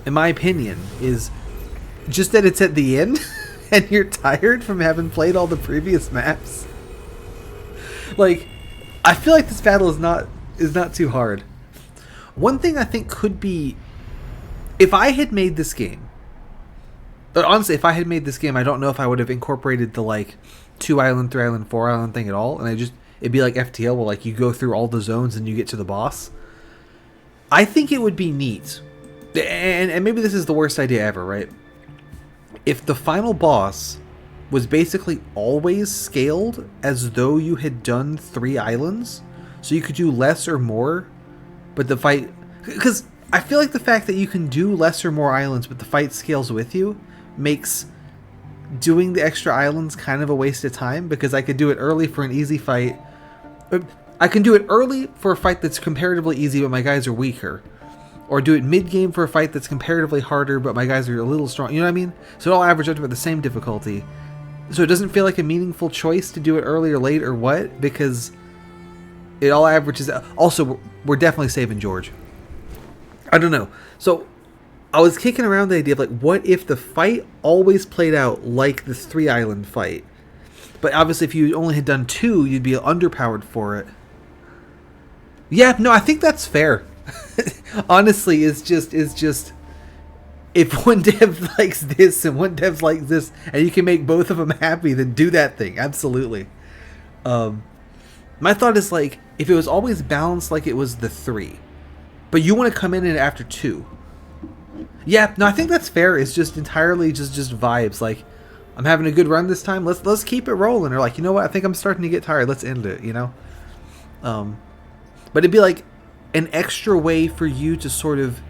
in my opinion, is just that it's at the end and you're tired from having played all the previous maps. I feel like this battle is not too hard. One thing I think could be, if I had made this game, honestly, if I had made this game, I don't know if I would have incorporated the 2 island, 3 island, 4 island thing at all, and it'd be like FTL where you go through all the zones and you get to the boss. I think it would be neat. And maybe this is the worst idea ever, right? If the final boss was basically always scaled as though you had done 3 islands, so you could do less or more, but the fight... Because I feel like the fact that you can do less or more islands but the fight scales with you makes doing the extra islands kind of a waste of time, because I could do it early for an easy fight. I can do it early for a fight that's comparatively easy but my guys are weaker. Or do it mid-game for a fight that's comparatively harder but my guys are a little strong. You know what I mean? So it all averages out to about the same difficulty. So it doesn't feel like a meaningful choice to do it early or late or what, because it all averages out. Also, we're definitely saving George. I don't know. So I was kicking around the idea of what if the fight always played out like the 3 island fight? But obviously if you only had done 2, you'd be underpowered for it. Yeah, no, I think that's fair. Honestly, it's just if one dev likes this and one dev likes this, and you can make both of them happy, then do that thing. Absolutely. My thought is like, if it was always balanced like it was the 3, but you want to come in after 2. Yeah, no, I think that's fair. It's just entirely just vibes. Like, I'm having a good run this time. Let's keep it rolling. Or like, you know what? I think I'm starting to get tired. Let's end it. You know. But it'd be like an extra way for you to sort of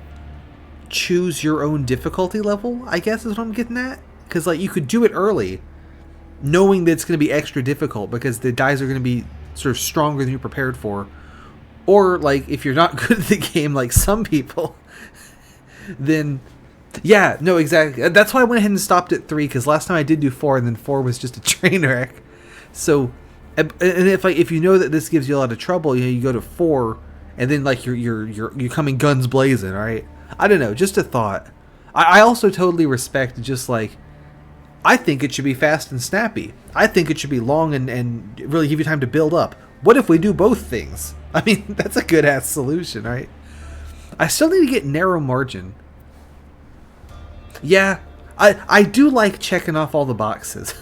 choose your own difficulty level, I guess is what I'm getting at. Because like you could do it early, knowing that it's going to be extra difficult because the dice are going to be sort of stronger than you're prepared for. Or like if you're not good at the game, like some people, then yeah, no, exactly. That's why I went ahead and stopped at 3, because last time I did do 4, and then 4 was just a train wreck. So, and if you know that this gives you a lot of trouble, you know, you go to 4, and then like you're coming guns blazing, right? I don't know, just a thought. I also totally respect just like, I think it should be fast and snappy. I think it should be long and really give you time to build up. What if we do both things? I mean, that's a good ass solution, right? I still need to get narrow margin. Yeah, I do like checking off all the boxes.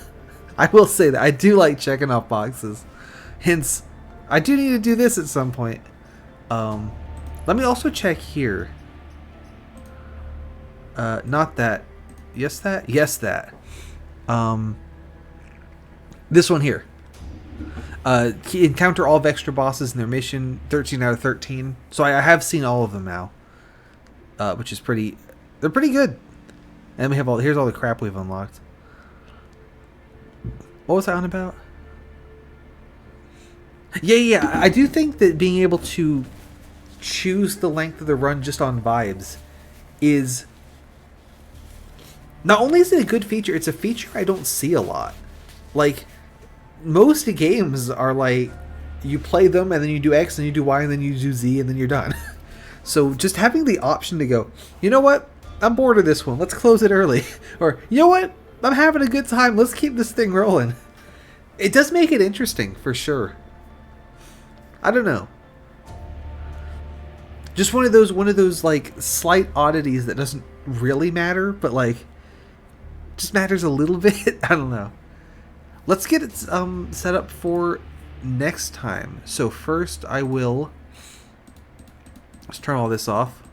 I will say that I do like checking off boxes. Hence, I do need to do this at some point. Let me also check here. Not that. Yes, that. Yes, that. This one here. Encounter all Vextra bosses in their mission. 13 out of 13. So I have seen all of them now, which is pretty. They're pretty good. And we have all. Here's all the crap we've unlocked. What was I on about? Yeah. I do think that being able to choose the length of the run just on vibes is. Not only is it a good feature, it's a feature I don't see a lot. Like, most games are like, you play them and then you do X and you do Y and then you do Z and then you're done. So just having the option to go, you know what? I'm bored of this one. Let's close it early. Or, you know what? I'm having a good time. Let's keep this thing rolling. It does make it interesting, for sure. I don't know. Just one of those like slight oddities that doesn't really matter, but like just matters a little bit. I don't know. Let's get it set up for next time. So first I will... Let's turn all this off.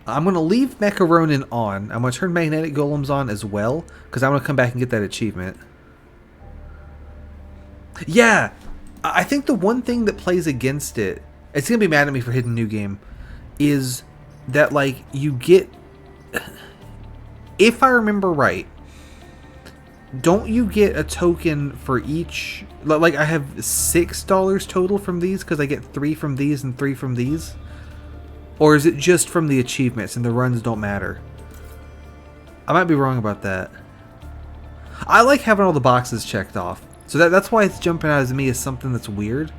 I'm going to leave Mecha Ronin on. I'm going to turn Magnetic Golems on as well, because I want to come back and get that achievement. Yeah! I think the one thing that plays against it, it's going to be mad at me for hitting new game, is that, like, you get... If I remember right, don't you get a token for each... Like, I have $6 total from these, because I get 3 from these and 3 from these? Or is it just from the achievements and the runs don't matter? I might be wrong about that. I like having all the boxes checked off. So that's why it's jumping out as me as something that's weird.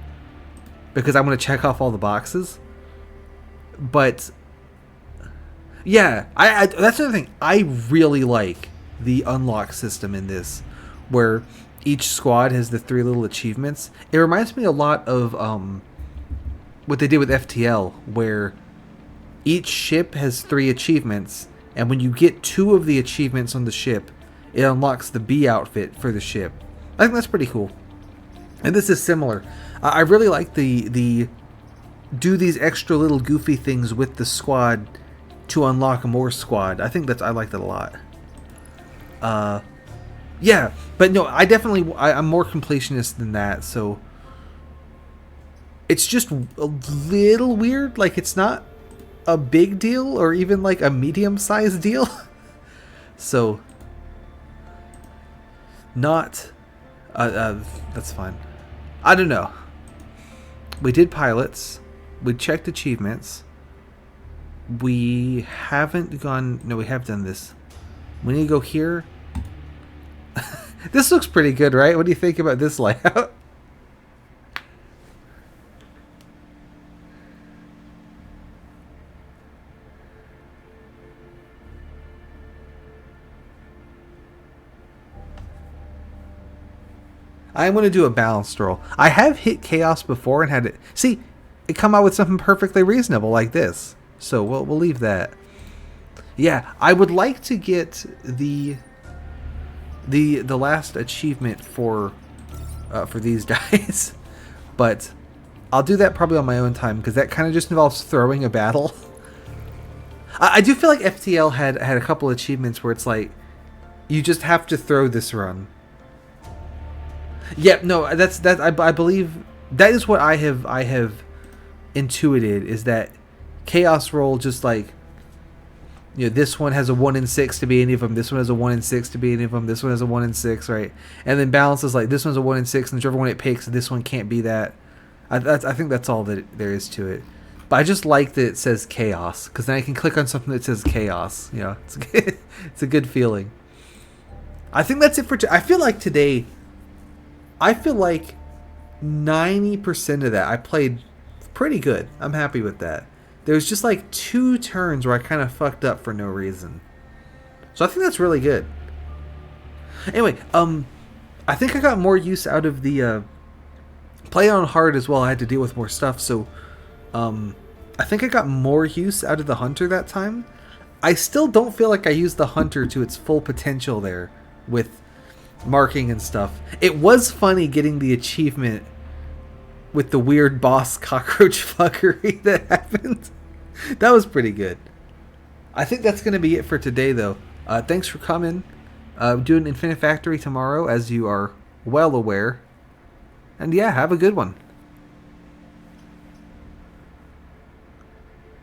Because I'm going to check off all the boxes. But... yeah, that's another thing. I really like the unlock system in this. Where each squad has the 3 little achievements. It reminds me a lot of what they did with FTL. Where... each ship has 3 achievements, and when you get 2 of the achievements on the ship, it unlocks the B outfit for the ship. I think that's pretty cool. And this is similar. I really like the do these extra little goofy things with the squad to unlock more squad. I think I like that a lot. Yeah, but no, I'm more completionist than that, so it's just a little weird. Like, it's not a big deal or even like a medium-sized deal. So not that's fine. I don't know. We did pilots, we checked achievements, we haven't gone... no, we have done this. We need to go here. This looks pretty good, right? What do you think about this layout? I'm going to do a balanced roll. I have hit chaos before and had it... see, it come out with something perfectly reasonable like this. So we'll leave that. Yeah, I would like to get the last achievement for these guys, but I'll do that probably on my own time because that kind of just involves throwing a battle. I do feel like FTL had a couple achievements where it's like you just have to throw this run. Yeah, no, I believe that is what I have intuited, is that Chaos Roll just like, you know, this one has a 1 in 6 to be any of them. This one has a 1 in 6 to be any of them. This one has a 1 in 6, right? And then balance is like this one's a 1 in 6, and whichever one it picks, this one can't be that. I think that's all that there is to it. But I just like that it says chaos, because then I can click on something that says chaos. You know, it's a good feeling. I think that's it for I feel like today, I feel like 90% of that I played pretty good. I'm happy with that. There's just like 2 turns where I kind of fucked up for no reason. So I think that's really good. Anyway, I think I got more use out of the play on hard as well. I had to deal with more stuff, so I think I got more use out of the hunter that time. I still don't feel like I used the hunter to its full potential there with marking and stuff. It was funny getting the achievement with the weird boss cockroach fuckery that happened. That was pretty good. I think that's going to be it for today, though. Thanks for coming. Doing Infinite Factory tomorrow, as you are well aware. And yeah, have a good one.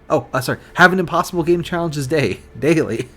Oh, sorry. Have an Impossible Game Challenges daily.